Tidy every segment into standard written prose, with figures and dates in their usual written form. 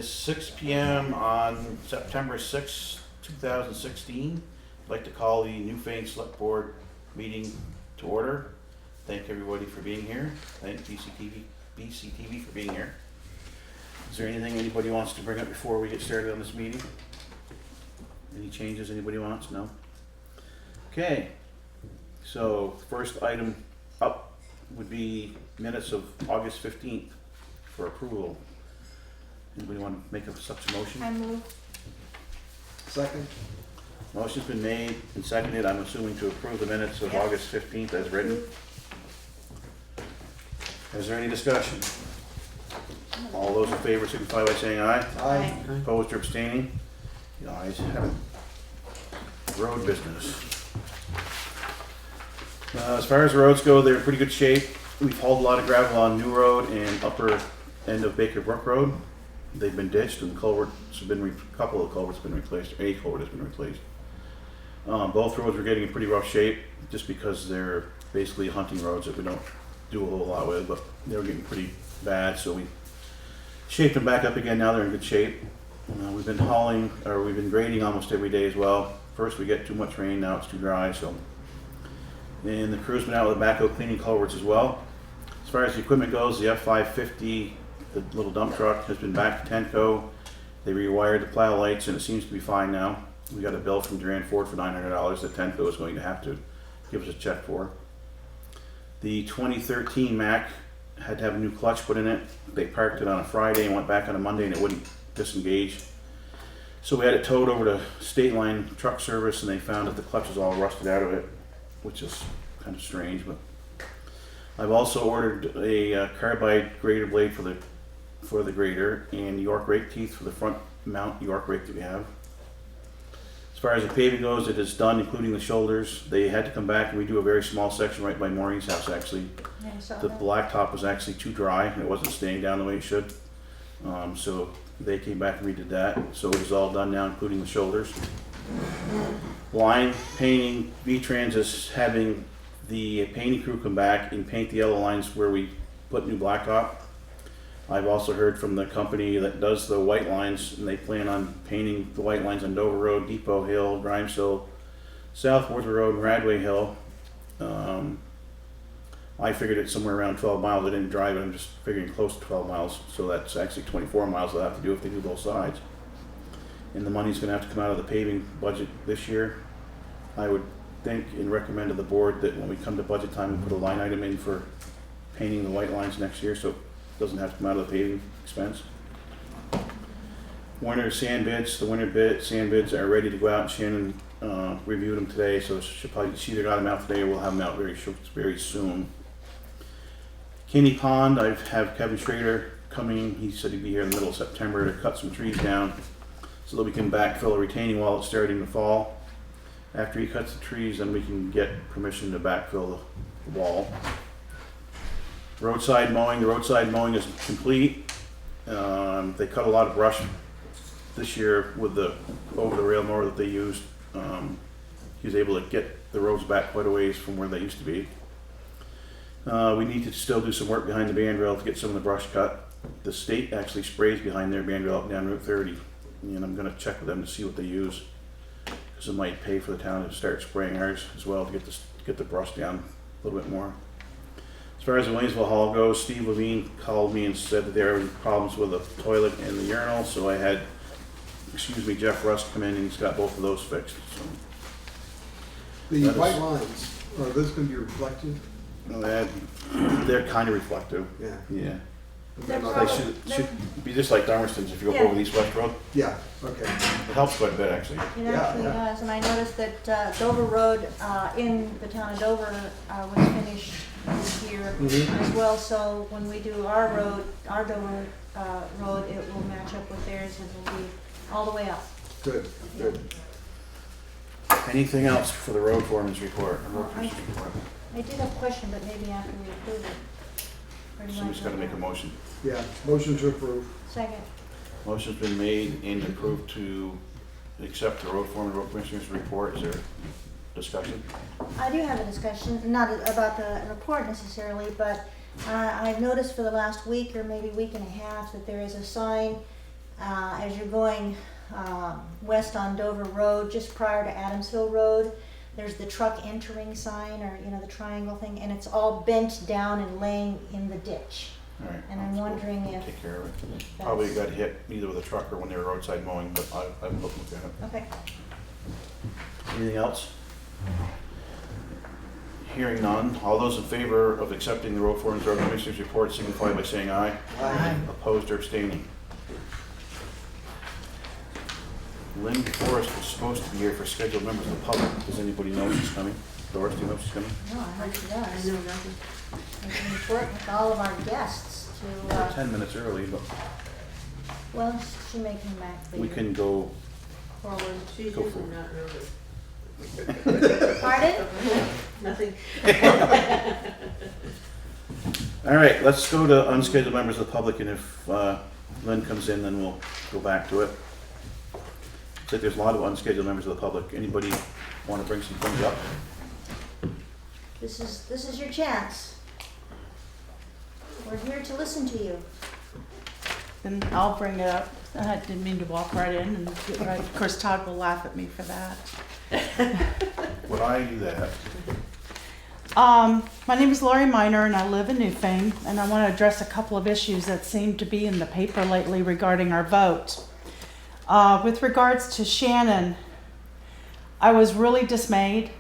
is 6 p.m. on September 6, 2016. I'd like to call the Newfane Selectboard meeting to order. Thank everybody for being here. Thank BCTV for being here. Is there anything anybody wants to bring up before we get started on this meeting? Any changes anybody wants? No? Okay. So first item up would be minutes of August 15th for approval. Anybody want to make such a motion? I move. Second. Motion's been made and seconded, I'm assuming, to approve the minutes of Yep. August 15th as written. Is there any discussion? All those in favor signify by saying aye. Aye. Opposed or abstaining? The ayes have it. Road business. As far as the roads go, they're in pretty good shape. We've hauled a lot of gravel on New Road and upper end of Baker Brook Road. They've been ditched and the culverts have been, a couple of culverts have been replaced, a culvert has been replaced. Both roads are getting in pretty rough shape just because they're basically hunting roads that we don't do a whole lot with, but they were getting pretty bad, so we shaped them back up again. Now they're in good shape. We've been hauling, or we've been grading almost every day as well. First we get too much rain, now it's too dry, so. And the crew's been out with a backhoe cleaning culverts as well. As far as the equipment goes, the F550, the little dump truck, has been back to Tenco. They rewired the plow lights and it seems to be fine now. We got a bill from Duran Ford for $900 that Tenco is going to have to give us a check for. The 2013 Mack had to have a new clutch put in it. They parked it on a Friday and went back on a Monday and it wouldn't disengage. So we had it towed over to State Line Truck Service and they found that the clutch is all rusted out of it, which is kind of strange. But I've also ordered a carbide grader blade for the grader and York rake teeth for the front mount York rake that we have. As far as the paving goes, it is done, including the shoulders. They had to come back and redo a very small section right by Maureen's house, actually. Yeah, I saw The that. blacktop was actually too dry and it wasn't staying down the way it should. So they came back and redid that. So it was all done now, including the shoulders. Line painting, V-Trans is having the painting crew come back and paint the yellow lines where we put new blacktop. I've also heard from the company that does the white lines, and they plan on painting the white lines on Dover Road, Depot Hill, Grimes Hill, Southworth Road, and Radway Hill. I figured it's somewhere around 12 miles. I didn't drive it, I'm just figuring close to 12 miles. So that's actually 24 miles they'll have to do if they do both sides. And the money's gonna have to come out of the paving budget this year. I would think and recommend to the board that when we come to budget time, we put a line item in for painting the white lines next year, so it doesn't have to come out of the paving expense. Winter sand bids, the winter sand bids are ready to go out. Shannon reviewed them today, so she either got them out today or we'll have them out very soon. Kinney Pond, I have Kevin Schrader coming. He said he'd be here in the middle of September to cut some trees down so that we can backfill a retaining wall that's starting to fall. After he cuts the trees, then we can get permission to backfill the wall. Roadside mowing, the roadside mowing is complete. They cut a lot of brush this year with the over the rail mower that they used. He was able to get the roads back quite a ways from where they used to be. We need to still do some work behind the band rail to get some of the brush cut. The state actually sprays behind their band rail up and down Route 30, and I'm going to check with them to see what they use, because it might pay for the town to start spraying ours as well to get the brush down a little bit more. As far as the Williamsville Hall goes, Steve Levine called me and said that there were problems with the toilet and the urinal, so I had, Jeff Rust come in and he's got both of those fixed. So. The white lines, are those going to be reflective? They're kind of reflective. Yeah. Yeah. They're They probably- should be just like Darmerston's if you go Yeah. over the East West Road. Yeah, okay. It helps quite a bit, actually. It Yeah, actually yeah. does, and I noticed that Dover Road in the town of Dover was finished this year Mhm. as well, so when we do our road, our Dover road, it will match up with theirs and will be all the way up. Good, good. Anything else for the road foreman's report? Road I commissioner's report? I did have a question, but maybe after we approve it. Or do you Somebody's want got to make a motion. Yeah, motion to approve. Second. Motion's been made and approved to accept the road foreman, road commissioner's report. Is there discussion? I do have a discussion, not about the report necessarily, but I've noticed for the last week or maybe week and a half that there is a sign as you're going west on Dover Road, just prior to Adamsville Road, there's the truck entering sign, or the triangle thing, and it's all bent down and laying in the ditch. All right. And I'm wondering if Take care of it. Probably got hit either with a truck or when they were roadside mowing, but I haven't looked at it. Okay. Anything else? Hearing none. All those in favor of accepting the road foreman's road commissioner's report signify by saying aye. Aye. Opposed or abstaining. Lynn Forrest was supposed to be here for scheduled members of the public. Does anybody know she's coming? Doris, do you know she's coming? No, I heard she does. I know nothing. I can report with all of our guests We're to, 10 minutes early, but well, she may come back later. we can go. Forward. She's Go usually for it. not nervous. Pardon? Nothing. All right, let's go to unscheduled members of the public, and if Lynn comes in, then we'll go back to it. Looks like there's a lot of unscheduled members of the public. Anybody want to bring some things up? This is your chance. We're here to listen to you. Then I'll bring it up. I didn't mean to walk right in and get right. Of course, Todd will laugh at me for that. Would I do that? My name is Lori Miner and I live in Newfane, and I want to address a couple of issues that seem to be in the paper lately regarding our vote. With regards to Shannon, I was really dismayed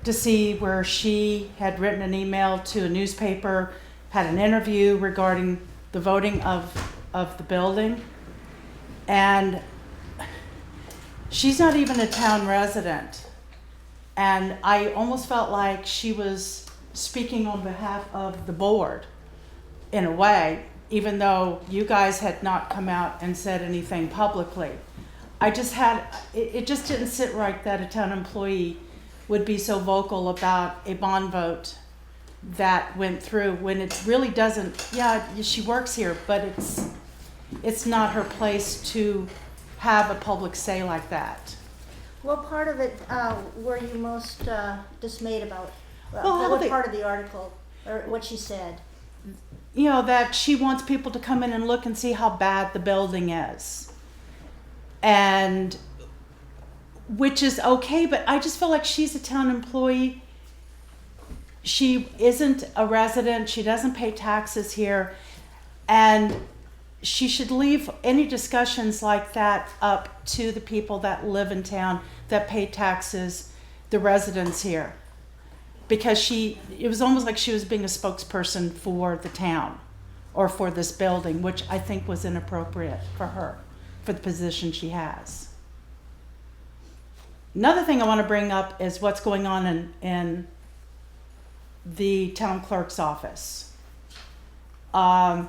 to see where she had written an email to a newspaper, had an interview regarding the voting of the building, and she's not even a town resident. And I almost felt like she was speaking on behalf of the board in a way, even though you guys had not come out and said anything publicly. I just had, it just didn't sit right that a town employee would be so vocal about a bond vote that went through when it really doesn't. Yeah, she works here, but it's not her place to have a public say like that. What part of it were you most dismayed about? Well, What part of the article, or what she said? You know, that she wants people to come in and look and see how bad the building is. And which is okay, but I just feel like she's a town employee. She isn't a resident. She doesn't pay taxes here. And she should leave any discussions like that up to the people that live in town, that pay taxes, the residents here. Because it was almost like she was being a spokesperson for the town or for this building, which I think was inappropriate for her, for the position she has. Another thing I want to bring up is what's going on in the town clerk's office. I'm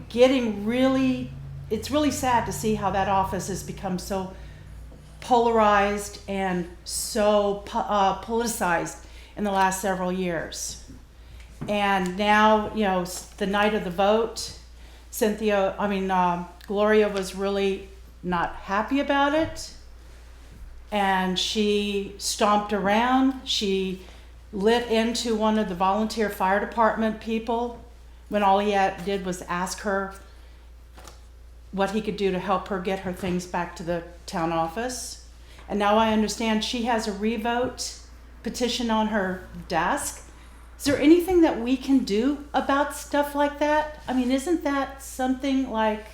getting it's really sad to see how that office has become so polarized and so politicized in the last several years. And now, the night of the vote, Gloria was really not happy about it. And she stomped around. She lit into one of the volunteer fire department people when all he did was ask her what he could do to help her get her things back to the town office. And now I understand she has a revote petition on her desk. Is there anything that we can do about stuff like that? I mean, isn't that something like...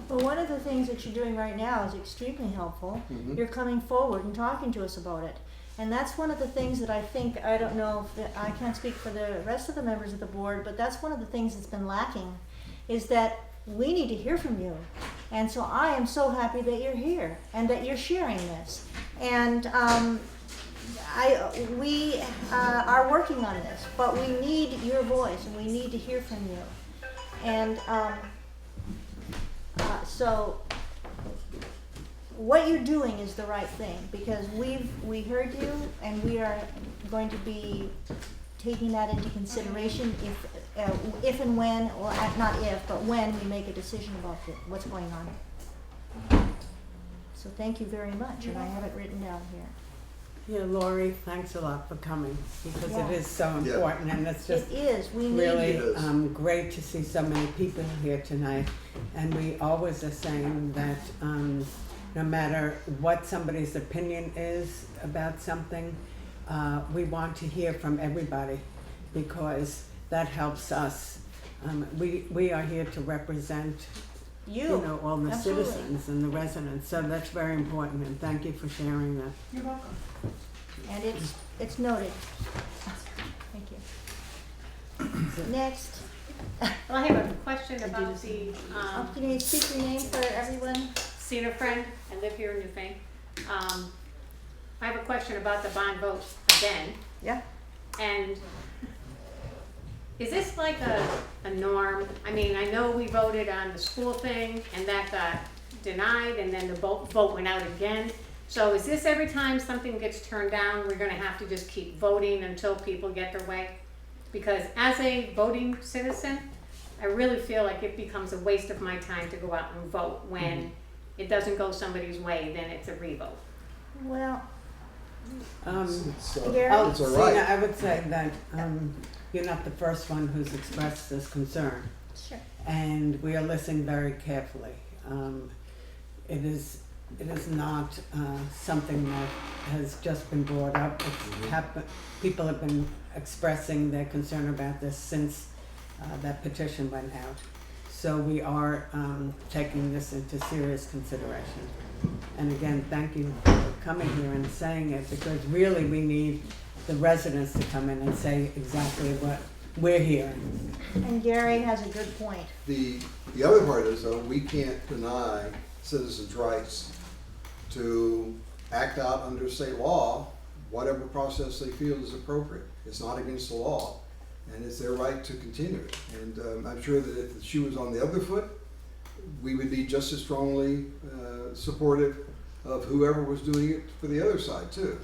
Well, one of the things that you're doing right now is extremely helpful. Mhm. You're coming forward and talking to us about it. And that's one of the things that I don't know, I can't speak for the rest of the members of the board, but that's one of the things that's been lacking, is that we need to hear from you. And so I am so happy that you're here and that you're sharing this. And we are working on this, but we need your voice and we need to hear from you. And so what you're doing is the right thing, because we heard you and we are going to be taking that into consideration if and when, or not if, but when we make a decision about what's going on. So thank you very much, and I have it written down here. Yeah, Lori, thanks a lot for coming because Yeah. it is so Yeah. important and it's just It is, we need really you. It is. great to see so many people here tonight. And we always are saying that no matter what somebody's opinion is about something, we want to hear from everybody because that helps us. We are here to represent, you know, all the Absolutely. citizens and the residents. So that's very important and thank you for sharing that. You're welcome. And it's noted. Thank you. Next, Well, I have a question about the can you speak your name for everyone? Cedar Friend. I live here in Newfane. I have a question about the bond vote again. Yeah. And is this like a norm? I mean, I know we voted on the school thing and that got denied and then the vote went out again. So is this every time something gets turned down, we're gonna have to just keep voting until people get their way? Because as a voting citizen, I really feel like it becomes a waste of my time to go out and vote when it doesn't go somebody's way, then it's a revote. Well, It's, Gary? it's all right. Sina, I would say that you're not the first one who's expressed this concern, sure. and we are listening very carefully. It is not something that has just been brought up. It's happened. People have been expressing their concern about this since that petition went out. So we are taking this into serious consideration. And again, thank you for coming here and saying it because really we need the residents to come in and say exactly what we're hearing. And Gary has a good point. The other part is though, we can't deny citizens' rights to act out under state law, whatever process they feel is appropriate. It's not against the law, and it's their right to continue it. And I'm sure that if the shoe was on the other foot, we would be just as strongly supportive of whoever was doing it for the other side too.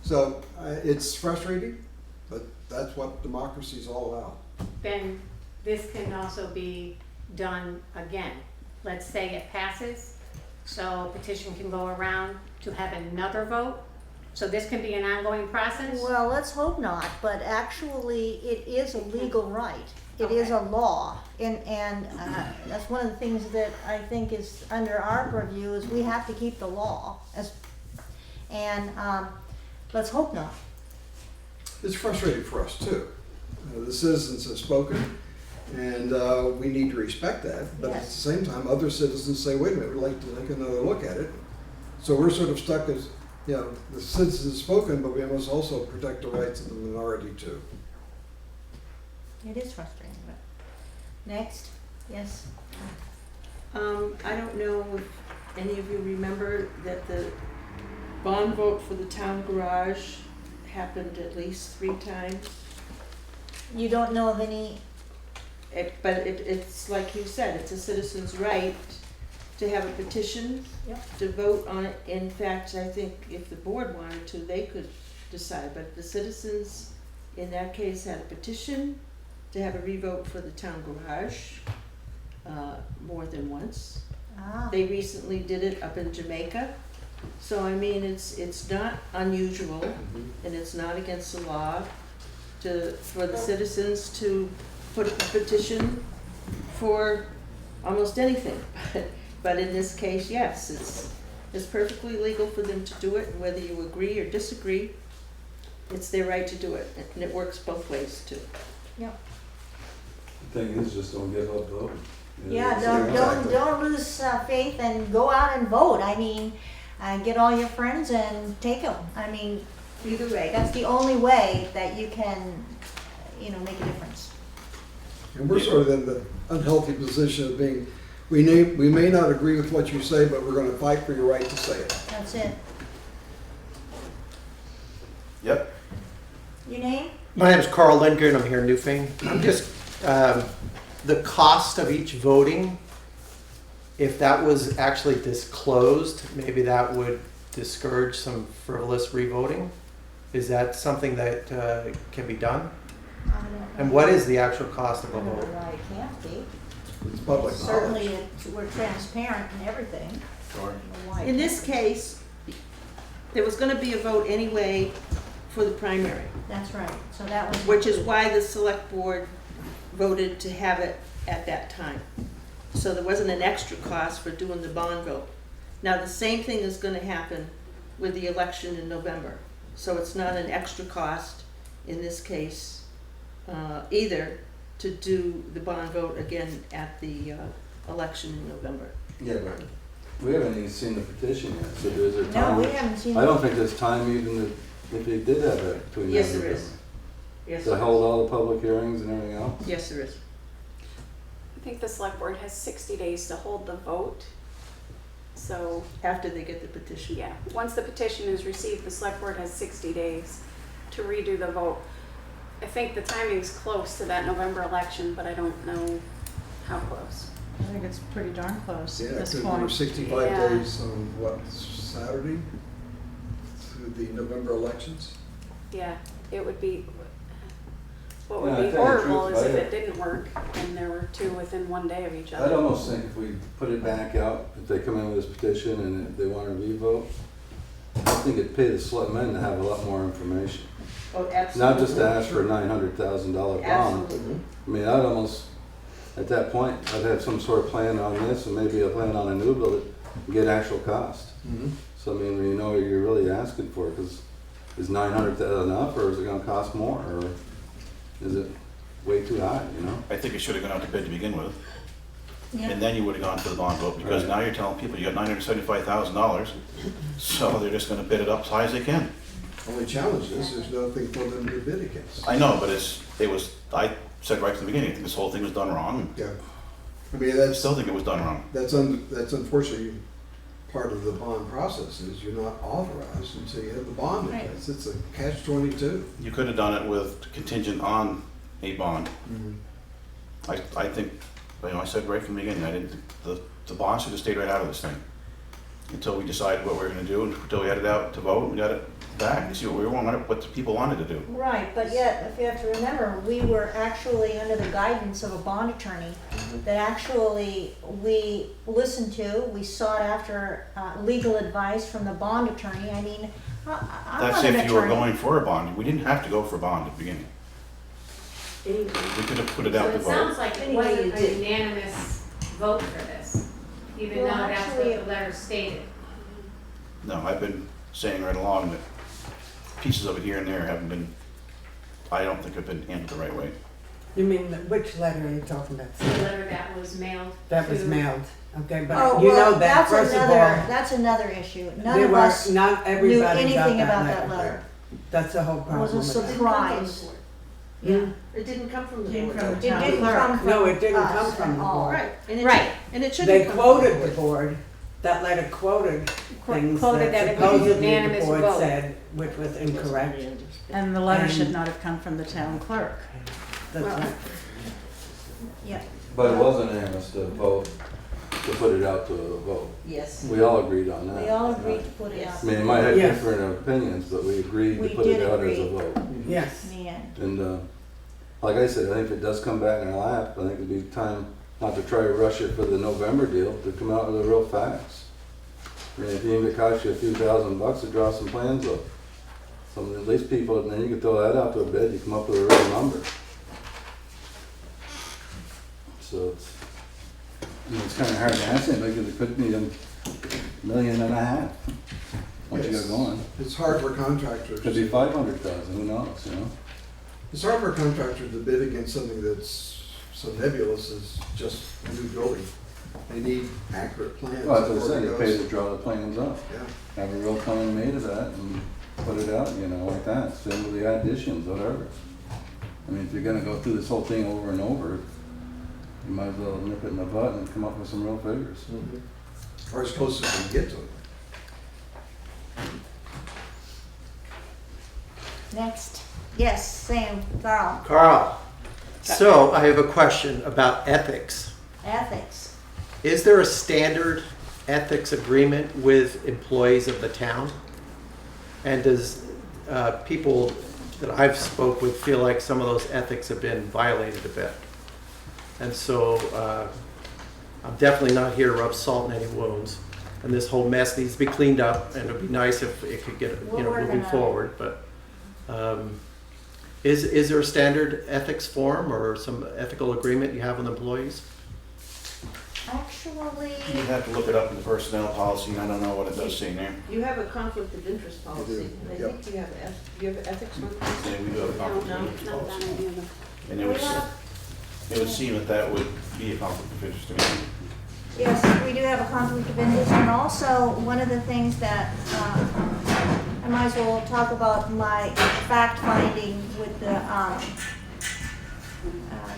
So it's frustrating, but that's what democracy is all about. Then this can also be done again. Let's say it passes, so a petition can go around to have another vote. So this can be an ongoing process? Well, let's hope not, but actually it is a legal right. It is a law, and that's one of the things that I think is under our purview is we have to keep the law. And let's hope not. It's frustrating for us too. The citizens have spoken, and we need to respect that. But at the Yes. same time, other citizens say, wait a minute, we'd like to take another look at it. So we're sort of stuck as, you know, the citizens have spoken, but we must also protect the rights of the minority too. It is frustrating, but. Next, yes. I don't know if any of you remember that the bond vote for the town garage happened at least 3 times. You don't know of any, It's like you said, it's a citizen's right to have a petition, Yep. to vote on it. In fact, I think if the board wanted to, they could decide, but the citizens in that case had a petition to have a revote for the town garage more than once. They recently did it up in Jamaica. So I mean, it's not unusual and it's not against the law for the citizens to put a petition for almost anything. But in this case, yes, it's perfectly legal for them to do it, and whether you agree or disagree, it's their right to do it, and it works both ways too. Yep. The thing is, just don't give up voting. You know, Yeah, it's- don't lose faith and go out and vote. I mean, get all your friends and take them. I mean, either way, that's the only way that you can, make a difference. And we're sort of in the unhealthy position of being, we may not agree with what you say, but we're going to fight for your right to say it. That's it. Yep. Your name? My name is Carl Lindgren. I'm here in Newfane. I'm just, the cost of each voting, if that was actually disclosed, maybe that would discourage some frivolous revoting. Is that something that can be done? I don't know. And what is the actual cost of I a don't know vote? why it can't be. It's public knowledge. Certainly, we're transparent and everything. Sure. I don't know why it In can't this be. case, there was gonna be a vote anyway for the primary, That's right, so that was. which is why the select board voted to have it at that time. So there wasn't an extra cost for doing the bond vote. Now, the same thing is gonna happen with the election in November. So it's not an extra cost in this case, either to do the bond vote again at the election in November. Yeah, but we haven't even seen the petition yet, so is there No, time? we haven't seen. I don't think there's time even if they did have that between. Yes, now there and is. November. Yes, To hold all the public hearings and everything else? yes, there is. I think the select board has 60 days to hold the vote. So, After they get the petition. yeah, once the petition is received, the select board has 60 days to redo the vote. I think the timing's close to that November election, but I don't know how close. I think it's pretty darn close Yeah, at this because we were point. 65 Yeah. days on what, Saturday? To the November elections? Yeah, it would be, what Yeah, would I be think the horrible truth is if about it didn't work and there were two within one day of each I'd other. almost think if we put it back out, if they come in with this petition and if they want to re-vote, I think it'd pay the selectmen to have a lot more information. Oh, absolutely. Not just to ask for a $900,000 bond. Absolutely. I mean, I'd almost, at that point, I'd have some sort of plan on this and maybe a plan on a new build and get actual cost. Mm-hmm. So I mean, you know what you're really asking for, because is 900 enough, or is it gonna cost more, or is it way too high, you know? I think it should have gone out to bid to begin with, Yeah. and then you would have gone for the bond vote, because Right. now you're telling people you got $975,000, so they're just gonna bid it up as high as they can. Only challenge is, there's nothing for them to bid against. I know, but I said right from the beginning, I think this whole thing was done wrong. Yeah. I mean, I still think it was done wrong. that's unfortunately part of the bond process is you're not authorized until you have the bond in Right. place. It's a catch-22. You could have done it with contingent on a bond. I think, I said right from the beginning, I didn't, the bond should have stayed right out of this thing. Until we decided what we were gonna do, until we had it out to vote, and we got it back, and see what we wanted, what the people wanted to do. Right, but yet, if you have to remember, we were actually under the guidance of a bond attorney that actually we listened to, we sought after legal advice from the bond attorney. I mean, I'm That's not an if you were attorney. going for a bond. We didn't have to go for a bond at the beginning. We could have put it So out to it sounds vote. like it Anyway, wasn't you a did. unanimous vote for this, even though Well, that's actually, what the letter stated. No, I've been saying right along that pieces of it here and there haven't been, I don't think have been handled the right way. You mean, which letter are you talking about? The letter that was mailed That was to- mailed, okay, but Oh, you well, know that, first of all, that's another issue. None there of were, us not knew everybody got anything that about that letter. letter. That's the whole It was problem a with that. surprise. Yeah. It didn't come from the Came board. from It the town didn't clerk. come from No, it didn't us come from at the all. board. Right, and it Right. should, and it shouldn't They come from quoted the the board. board, that letter quoted things quoted that that it was a supposedly the unanimous board vote. said, which was incorrect. And the letter And- should not have come from the town clerk. That's Well, right. Yeah. But it wasn't unanimous to vote, to put it out to a vote. Yes. We all agreed on that. We all agreed to put it Yes. out. I mean, it might have Yes. different opinions, but we agreed We to put it did out as a agree. vote. Yes. In the end. And, like I said, I think if it does come back in our lap, I think it'd be time not to try to rush it for the November deal, to come out with the real facts. I mean, if even it costs you a few $1,000 to draw some plans up, some, at least people, and then you can throw that out to a bid, you come up with a real number. So it's kinda hard to answer, because it could be $1.5 million once you Yes. get going. It's hard for contractors. Could be 500,000, who knows, you know? It's hard for a contractor to bid against something that's so nebulous as just a new building. They need accurate plans. Well, as I before said, it you pay goes. to draw the plans up, Yeah. have a real plan made of that and put it out, you know, like that, same with the additions, whatever. I mean, if you're gonna go through this whole thing over and over, you might as well nip it in the butt and come up with some real figures. Or as close as we can get to it. Next. Yes, Sam, Carl. Carl, so I have a question about ethics. Ethics. Is there a standard ethics agreement with employees of the town? And does people that I've spoke with feel like some of those ethics have been violated a bit? And so I'm definitely not here to rub salt in any wounds. and this whole mess needs to be cleaned up, and it'd be nice if it could get, We're working moving on it. forward, but, is there a standard ethics form or some ethical agreement you have with employees? Actually, You have to look it up in the personnel policy, and I don't know what it does say there. You have a conflict of interest policy, and I yep. think you have ethics one? Yeah, we do have a conflict No, of interest not policy. that idea. And it would seem that that would be a conflict of interest to me. yes, we do have a conflict of interest, and also one of the things that, I might as well talk about my fact finding with the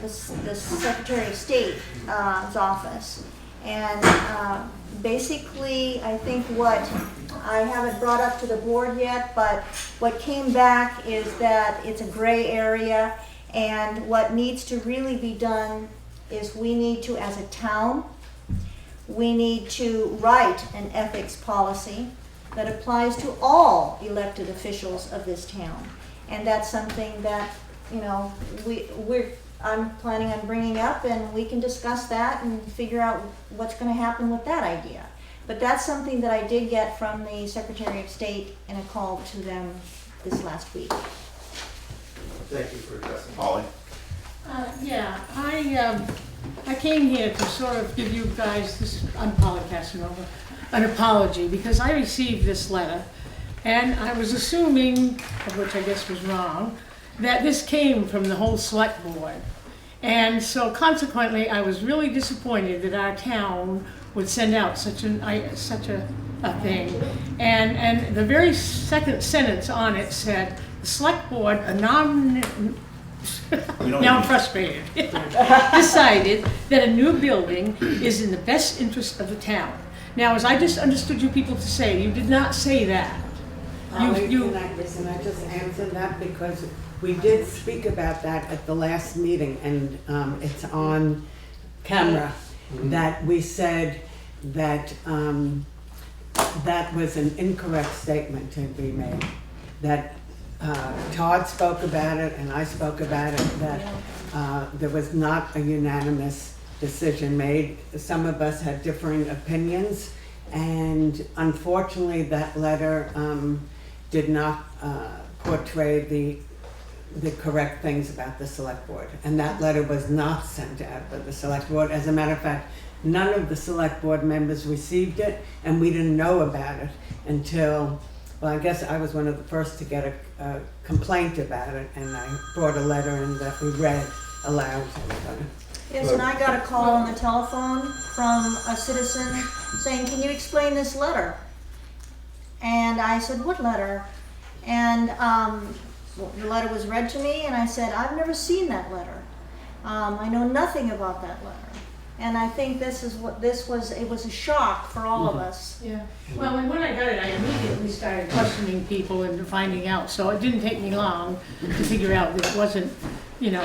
Secretary of State's office. And basically, I think what, I haven't brought up to the board yet, but what came back is that it's a gray area, and what needs to really be done is we need to, as a town, we need to write an ethics policy that applies to all elected officials of this town. And that's something that, you know, I'm planning on bringing up, and we can discuss that and figure out what's gonna happen with that idea. But that's something that I did get from the Secretary of State in a call to them this last week. Thank you for addressing. Holly? Yeah, I came here to sort of give you guys this, I'm Polly Casanova, an apology, because I received this letter, and I was assuming, of which I guess was wrong, that this came from the whole select board. And so consequently, I was really disappointed that our town would send out such a thing. And the very second sentence on it said, the select board, now I'm frustrated, decided that a new building is in the best interest of the town. Now, as I just understood you people to say, you did not say that. Can I just answer that, because we did speak about that at the last meeting, and it's on camera, that we said that that was an incorrect statement to be made. That Todd spoke about it and I spoke about it, that there was not a unanimous decision made. Some of us had differing opinions, and unfortunately that letter did not portray the correct things about the select board. And that letter was not sent out by the select board. As a matter of fact, none of the select board members received it, and we didn't know about it until, well, I guess I was one of the first to get a complaint about it, and I brought a letter in that we read aloud to everybody. Yes, and I got a call on the telephone from a citizen saying, can you explain this letter? And I said, what letter? And the letter was read to me, and I said, I've never seen that letter. I know nothing about that letter. And I think this is what this was. It was a shock for all of us. Yeah, well, and when I got it, I immediately started questioning people and finding out, so it didn't take me long to figure out that it wasn't, you know,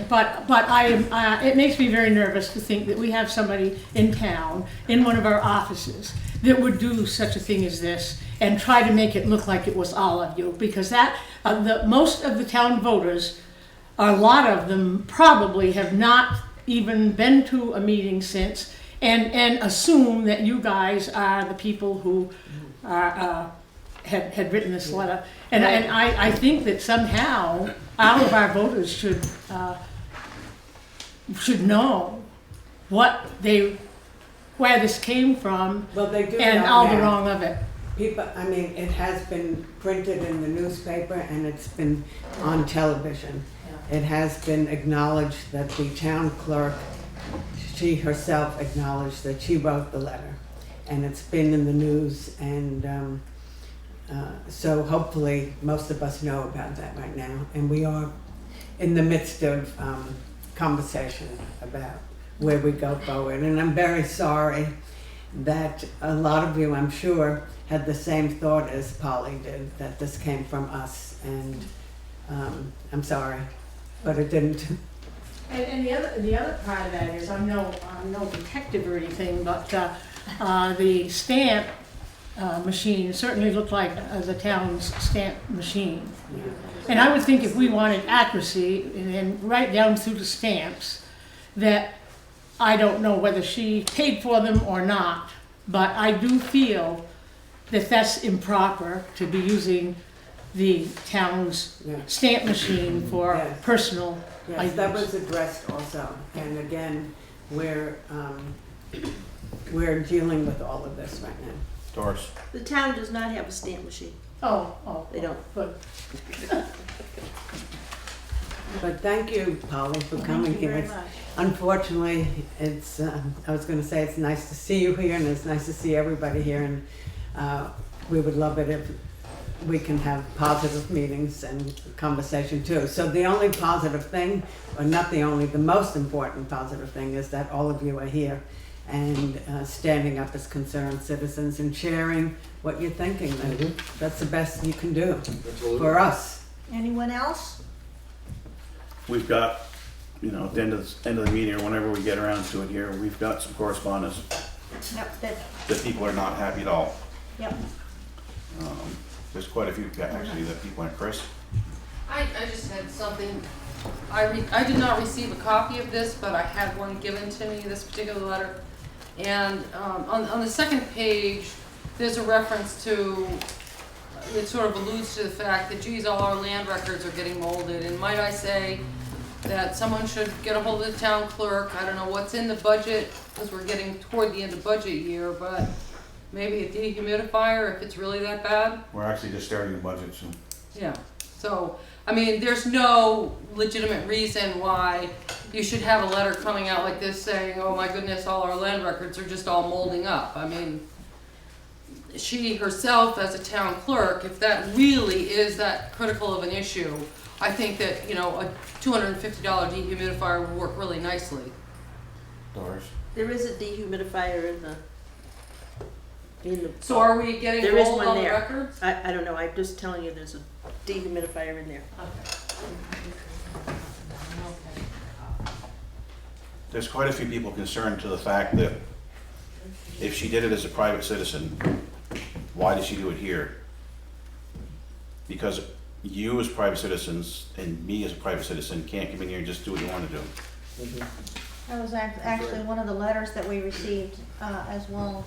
but it makes me very nervous to think that we have somebody in town, in one of our offices, that would do such a thing as this and try to make it look like it was all of you, because that, most of the town voters, a lot of them probably have not even been to a meeting since, and assume that you guys are the people who had written this letter. And I think that somehow all of our voters should know where this came from, Well, they do and know all the now. wrong of it. People, I mean, it has been printed in the newspaper and it's been on television. It has been acknowledged that the town clerk, she herself acknowledged that she wrote the letter. And it's been in the news, and so hopefully most of us know about that right now. And we are in the midst of conversation about where we go forward. And I'm very sorry that a lot of you, I'm sure, had the same thought as Polly did, that this came from us, and I'm sorry, but it didn't. And the other part of that is, I'm no detective or anything, but the stamp machine certainly looked like the town's stamp machine. And I would think if we wanted accuracy, and then right down through the stamps, that I don't know whether she paid for them or not, But I do feel that that's improper to be using the town's Yeah. stamp machine for Yes. personal Yes, that items. was addressed also, and again, we're dealing with all of this right now. Doris. The town does not have a stamp machine. Oh, They don't. good. But thank you, Polly, for coming Thank you here. very It's- much. Unfortunately, it's, I was gonna say it's nice to see you here, and it's nice to see everybody here, and we would love it if we can have positive meetings and conversation too. So the only positive thing, or not the only, the most important positive thing is that all of you are here and standing up as concerned citizens and sharing what you're thinking. That's the best you can do Absolutely. for us. Anyone else? We've got, you know, at the end of the meeting, or whenever we get around to it here, we've got some correspondence Yep, that people are not happy at all. yep. There's quite a few actually that people aren't. Chris? I just had something, I did not receive a copy of this, but I had one given to me, this particular letter. And on the second page, there's a reference to, it sort of alludes to the fact that, geez, all our land records are getting molded. And might I say that someone should get a hold of the town clerk. I don't know what's in the budget, because we're getting toward the end of budget year, but maybe a dehumidifier if it's really that bad. We're actually just starting the budget soon. Yeah, so, I mean, there's no legitimate reason why you should have a letter coming out like this saying, oh my goodness, all our land records are just all molding up. I mean, she herself as a town clerk, if that really is that critical of an issue, I think that, you know, a $250 dehumidifier would work really nicely. Doris? There is a dehumidifier in the. So are we getting There is mold one on the there. records? I don't know, I'm just telling you, there's a dehumidifier in there. There's quite a few people concerned to the fact that if she did it as a private citizen, why did she do it here? Because you as private citizens and me as a private citizen can't come in here and just do what you want to do. That was actually one of the letters that we received as well,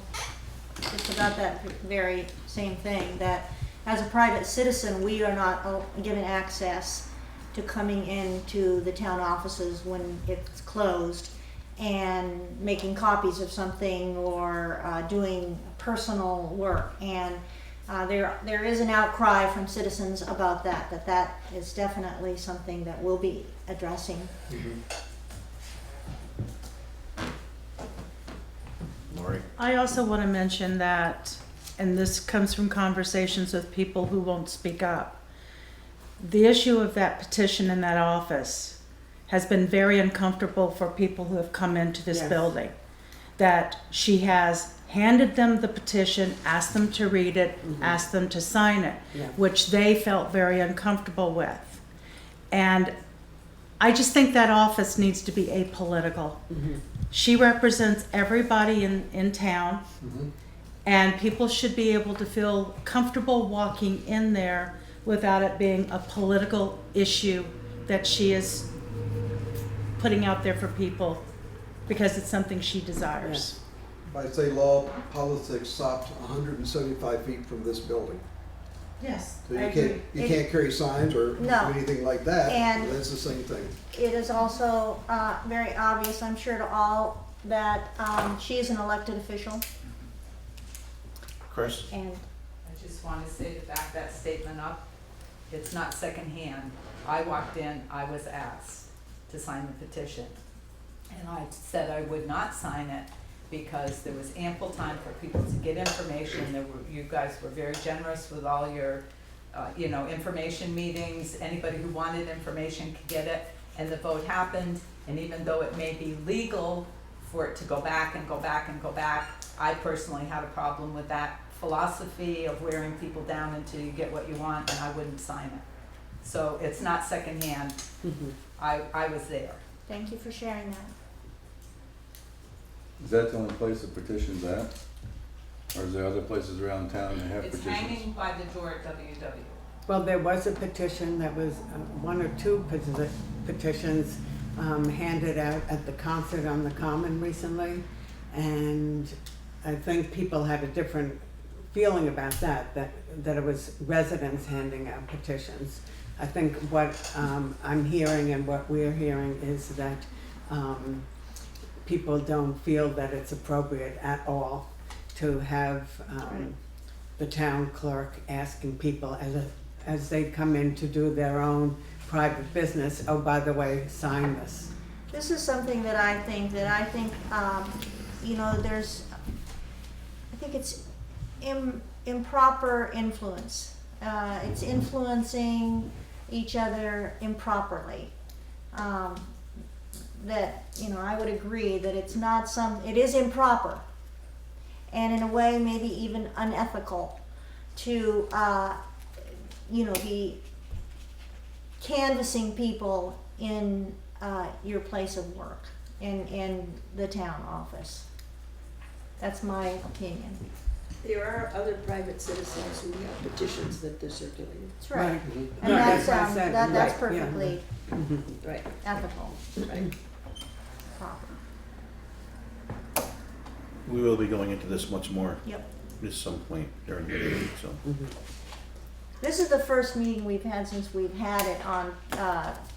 just about that very same thing, that as a private citizen, we are not given access to coming into the town offices when it's closed and making copies of something or doing personal work. And there is an outcry from citizens about that is definitely something that we'll be addressing. Lori? I also want to mention that, and this comes from conversations with people who won't speak up, the issue of that petition in that office has been very uncomfortable for people who have come into this Yes. building. That she has handed them the petition, asked them to read it, asked them to sign it, Yeah. which they felt very uncomfortable with. And I just think that office needs to be apolitical. She represents everybody in town, and people should be able to feel comfortable walking in there without it being a political issue that she is putting out there for people because it's something she desires. By state law, politics stopped 175 feet from this building. Yes, So you can't carry signs or No. anything like that. And- That's the same thing. It is also very obvious, I'm sure to all, that she is an elected official, Chris? and I just want to say to back that statement up, it's not secondhand. I walked in, I was asked to sign the petition. And I said I would not sign it because there was ample time for people to get information. You guys were very generous with all your, information meetings. Anybody who wanted information could get it. And the vote happened, and even though it may be legal for it to go back and go back and go back, I personally had a problem with that philosophy of wearing people down until you get what you want, and I wouldn't sign it. So it's not secondhand. I was there. thank you for sharing that. Is that the only place the petition's at? Or is there other places around town that have It's petitions? hanging by the door at WW. Well, there was a petition that was, one or two petitions handed out at the concert on the Common recently. And I think people had a different feeling about that it was residents handing out petitions. I think what I'm hearing and what we're hearing is that people don't feel that it's appropriate at all to have the town clerk asking people as they come in to do their own private business, oh, by the way, sign this. This is something that I think, you know, I think it's improper influence. It's influencing each other improperly. That, you know, I would agree that it is improper, and in a way maybe even unethical to, you know, be canvassing people in your place of work, in the town office. That's my opinion. There are other private citizens who have petitions that they're circulating. That's right. Right. And Right, that's, that's what I said. that's Right, yeah. perfectly Right, ethical, right. proper. We will be going into this much more Yep. at some point during the meeting, so. This is the first meeting we've had since we've had it on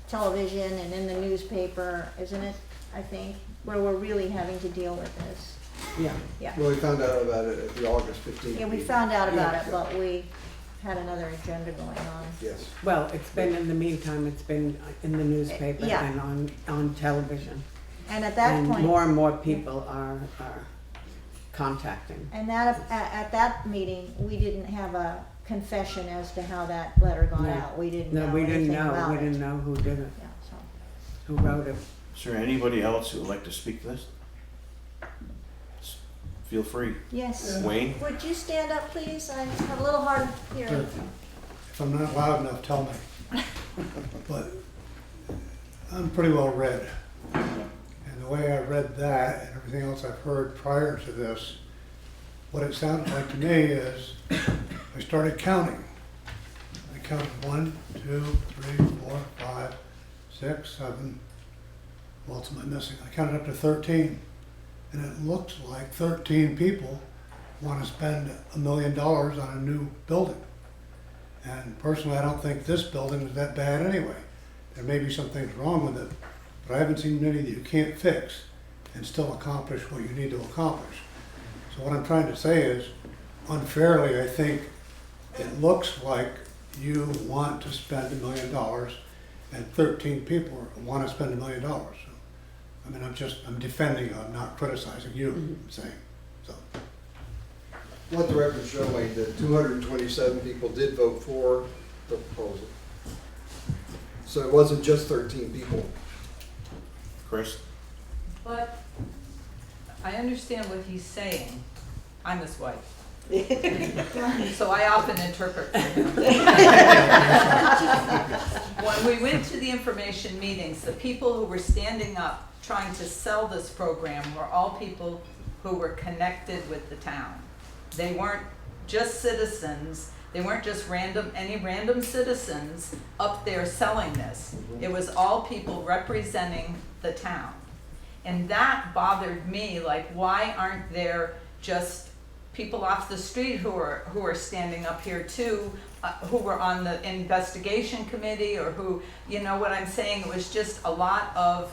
television and in the newspaper, isn't it? I think, where we're really having to deal with this. Yeah. Yeah. Well, we found out about it at the August 15th. Yeah, we meeting. found out about it, but we had another agenda going on. Yes. Well, it's been, in the meantime, it's been in the newspaper Yeah. and on television. And at that And point, more and more people are contacting. and that at that meeting, we didn't have a confession as to how that letter got No. out. We didn't No, know we didn't anything know, about we it. didn't know who did it, Yeah, so. who wrote it. Is there anybody else who would like to speak to this? Feel free. Yes. Wayne? Would you stand up, please? I have a little hard hearing. If I'm not loud enough, tell me. But I'm pretty well read. And the way I read that and everything else I've heard prior to this, what it sounded like to me is I started counting. I counted 1, 2, 3, 4, 5, 6, 7. What else am I missing? I counted up to 13. And it looks like 13 people want to spend $1 million on a new building. And personally, I don't think this building is that bad anyway. There may be some things wrong with it, but I haven't seen many that you can't fix and still accomplish what you need to accomplish. So what I'm trying to say is, unfairly, I think it looks like you want to spend $1 million and 13 people want to spend $1 million. So, I mean, I'm defending you, I'm not criticizing you, I'm saying, so. Let the record show, Wayne, that 227 people did vote for the proposal. So it wasn't just 13 people. Chris? But I understand what he's saying. I'm his wife. So I often interpret for him. When we went to the information meetings, the people who were standing up trying to sell this program were all people who were connected with the town. They weren't just citizens, they weren't just any random citizens up there selling this. It was all people representing the town. And that bothered me, like, why aren't there just people off the street who are standing up here too, who were on the investigation committee, or who, you know what I'm saying? It was just a lot of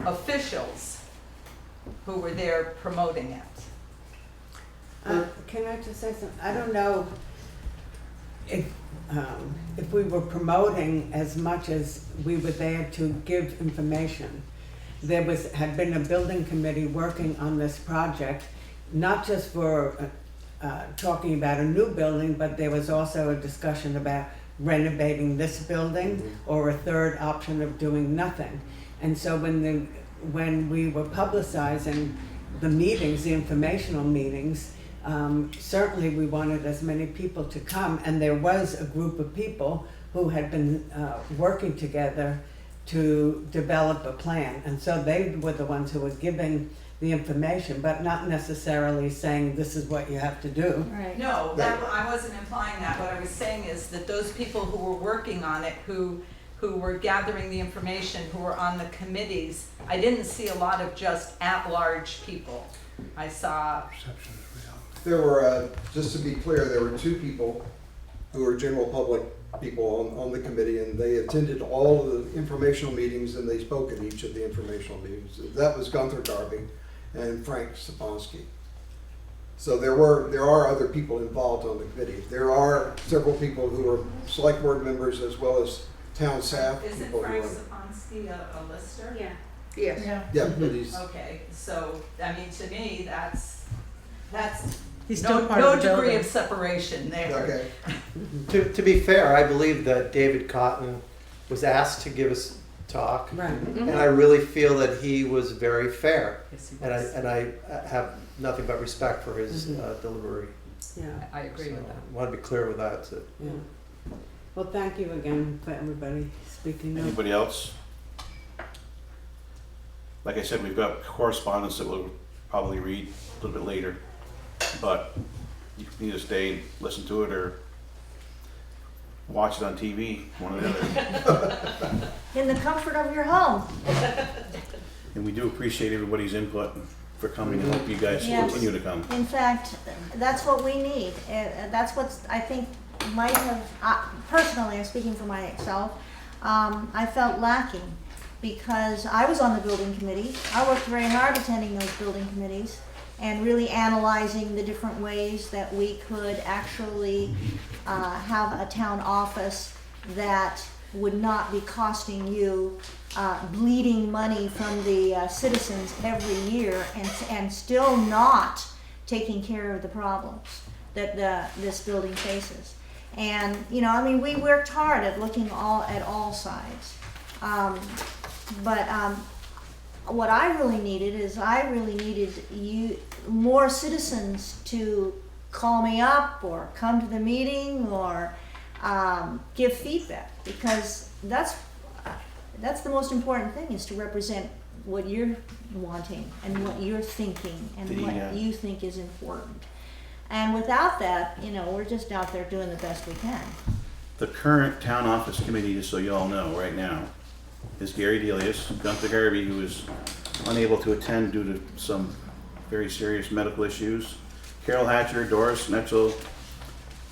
officials who were there promoting it. Can I just say something? I don't know if we were promoting as much as we were there to give information. There had been a building committee working on this project, not just for talking about a new building, but there was also a discussion about renovating this building or a third option of doing nothing. And so when we were publicizing the meetings, the informational meetings, certainly we wanted as many people to come, and there was a group of people who had been working together to develop a plan, and so they were the ones who were giving the information, but not necessarily saying this is what you have to do. Right. No, I wasn't implying that. What I was saying is that those people who were working on it, who who were gathering the information, who were on the committees. I didn't see a lot of just at-large people. I saw, Perception is reality. There were, just to be clear, there were 2 people who were general public people on the committee, and they attended all of the informational meetings and they spoke at each of the informational meetings. That was Gunther Darby and Frank Saponsky. So there are other people involved on the committee. There are several people who are select board members as well as town staff. isn't people who Frank are- Saponsky a lister? Yeah. Yes. Yeah, but he's, Okay, so, I mean, to me, that's He's still no, part no of the degree building. of separation there. okay. To be fair, I believe that David Cotton was asked to give us talk, Right. and I really feel that he was very fair, Yes, he and was. I have nothing but respect for his delivery. Yeah, I agree with that. I want to be clear with that. So. yeah. Well, thank you again for everybody speaking up. Anybody else? Like I said, we've got correspondence that we'll probably read a little bit later, but you can either stay and listen to it or watch it on TV, one or the other. In the comfort of your home. And we do appreciate everybody's input for coming and hope you guys Yes. continue to come. In fact, that's what we need. That's what I think might have, personally, I'm speaking for myself, I felt lacking because I was on the building committee. I worked very hard attending those building committees and really analyzing the different ways that we could actually have a town office that would not be costing you bleeding money from the citizens every year and still not taking care of the problems that this building faces. And, you know, I mean, we worked hard at looking at all sides. But what I really needed is more citizens to call me up or come to the meeting or give feedback, because that's the most important thing, is to represent what you're wanting and what you're thinking and what you think is important. And without that, you know, we're just out there doing the best we can. The current town office committee, just so you all know right now, is Gary Delius, Gunther Garby, who is unable to attend due to some very serious medical issues, Carol Hatcher, Doris Netchell,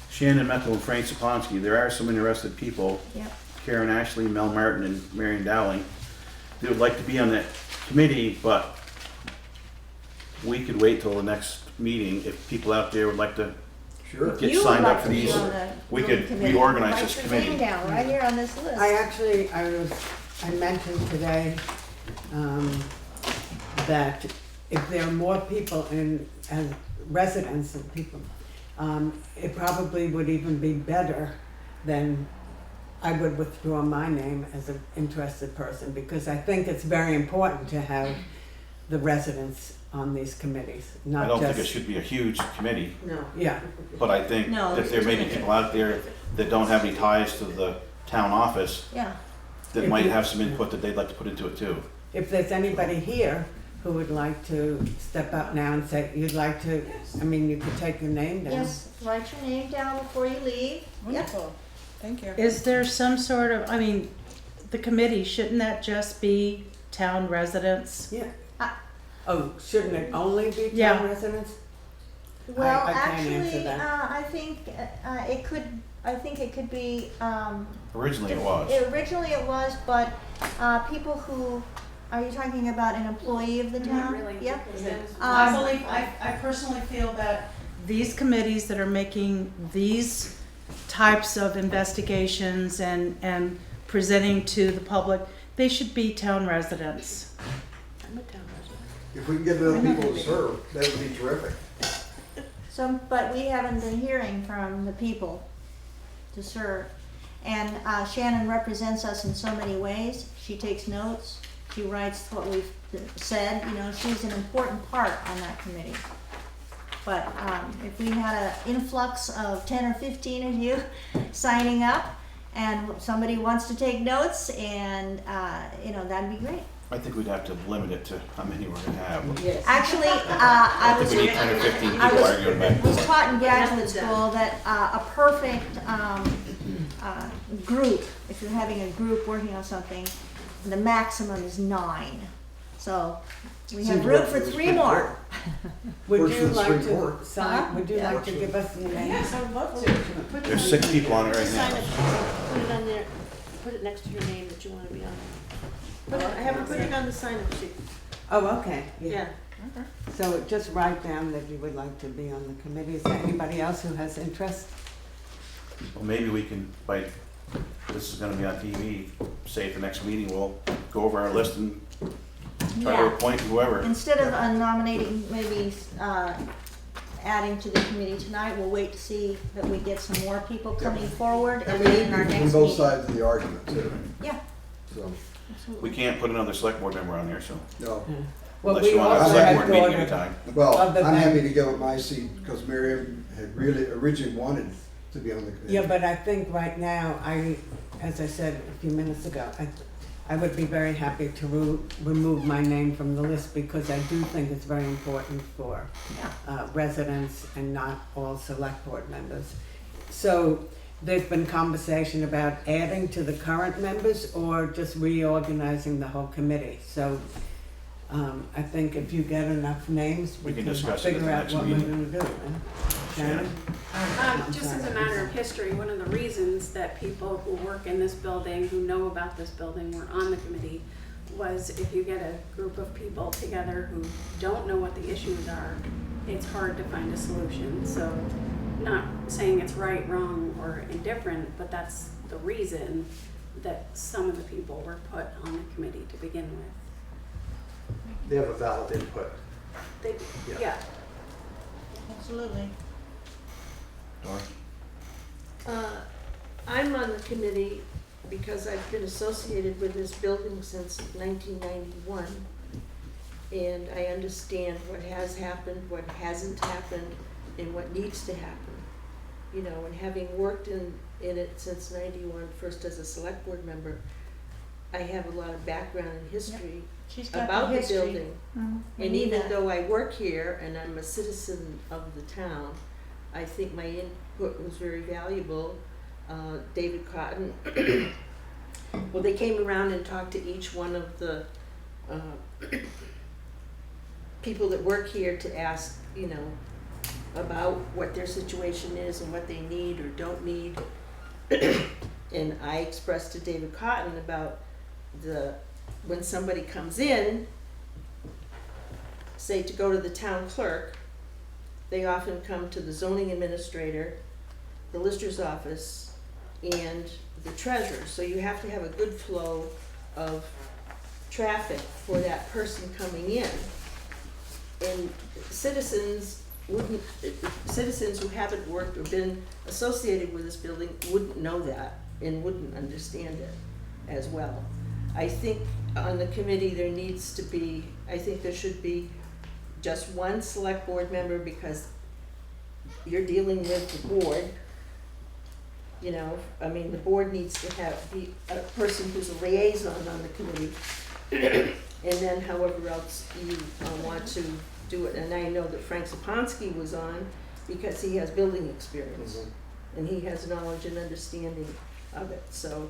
Shannon Meckel, and Frank Saponsky. There are some interested people. Yep. Karen Ashley, Mel Martin, and Marion Dowling. They would like to be on that committee, but we could wait till the next meeting if people out there would like to Sure. get You would signed like up for to be these. on the We building could committee. reorganize Write this your committee. name down right here on this list. I mentioned today that if there are more people as residents and people, it probably would even be better than I would withdraw my name as an interested person, because I think it's very important to have the residents on these committees, not I don't just. think it should be a huge committee, No. Yeah, but I think No, that there may be people out there that don't have any ties to the town office Yeah. that might have some input that they'd like to put into it too. if there's anybody here who would like to step up now and say, you'd like to, I mean, you could take your name down. Yes, write your name down before you leave. Wonderful. Thank you. Is there some sort of, I mean, the committee, shouldn't that just be town residents? Yeah. Oh, shouldn't it only be town Yeah. residents? Well, I can't answer actually, that. I think it could be, Originally it was. Originally it was, but people who, are you talking about an employee of the town? Not really. Yeah. I believe, I personally feel that these committees that are making these types of investigations and presenting to the public, they should be town residents. I'm a town resident. If we can get enough people to serve, that would be terrific. So, but we haven't been hearing from the people to serve. And Shannon represents us in so many ways. She takes notes, she writes what we've said, you know, she's an important part on that committee. But if we had an influx of 10 or 15 of you signing up and somebody wants to take notes, and you know, that'd be great. I think we'd have to limit it to how many we're gonna have. Yes. Actually, I think we need 10 or 15 people I arguing back. was taught in graduate school that a perfect group, if you're having a group working on something, the maximum is 9. So we have Seems room like for it was 3 pretty more. Would Works you for the like Supreme to Court. sign, would you Yeah. like to give us the name? Yes, I would love to. There's 6 people on it right Sign now. it, put it on there, put it next to your name that you wanna be on. Put it, I haven't put it on the sign-up sheet. Oh, okay, Yeah. So just write down that you would like to be on the committee. Is there anybody else who has interest? Well, maybe we can, this is gonna be on TV, say at the next meeting, we'll go over our list and try to Yeah. appoint whoever. Instead of nominating, maybe adding to the committee tonight, we'll wait to see that we get some more people coming forward, And and we then need in our people from next both meeting. sides of the argument too, Yeah, so, absolutely. We can't put another select board member on there, so no. Well, unless you we want a also select have board meeting daughter- anytime. Well, Other I'm than- happy to give up my seat because Miriam had really originally wanted to be on the committee. Yeah, but I think right now, as I said a few minutes ago, I would be very happy to remove my name from the list because I do think it's very important for residents and not all select board members. So there's been conversation about adding to the current members or just reorganizing the whole committee. So I think if you get enough names, we We can can discuss it at figure the out next what we're meeting. gonna do. Shannon? Just as a matter of history, one of the reasons that people who work in this building, who know about this building, were on the committee was if you get a group of people together who don't know what the issues are, it's hard to find a solution. So, not saying it's right, wrong, or indifferent, but that's the reason that some of the people were put on the committee to begin with. They have a valid input. They, Yeah. yeah. Absolutely. Doris? I'm on the committee because I've been associated with this building since 1991. And I understand what has happened, what hasn't happened, and what needs to happen. You know, and having worked in it since 91, first as a select board member, I have a lot of background and history She's got about the the history. building. We And need even that. though I work here and I'm a citizen of the town, I think my input was very valuable. David Cotton, well, they came around and talked to each one of the people that work here to ask, you know, about what their situation is and what they need or don't need. And I expressed to David Cotton about when somebody comes in, say to go to the town clerk, they often come to the zoning administrator, the lister's office, and the treasurer. So you have to have a good flow of traffic for that person coming in. And citizens who haven't worked or been associated with this building wouldn't know that and wouldn't understand it as well. I think on the committee there should be just one select board member because you're dealing with the board. You know, I mean, the board needs to be a person who's a liaison on the committee. And then however else you want to do it. And I know that Frank Saponsky was on because he has building experience. Mhm. And he has knowledge and understanding of it, so.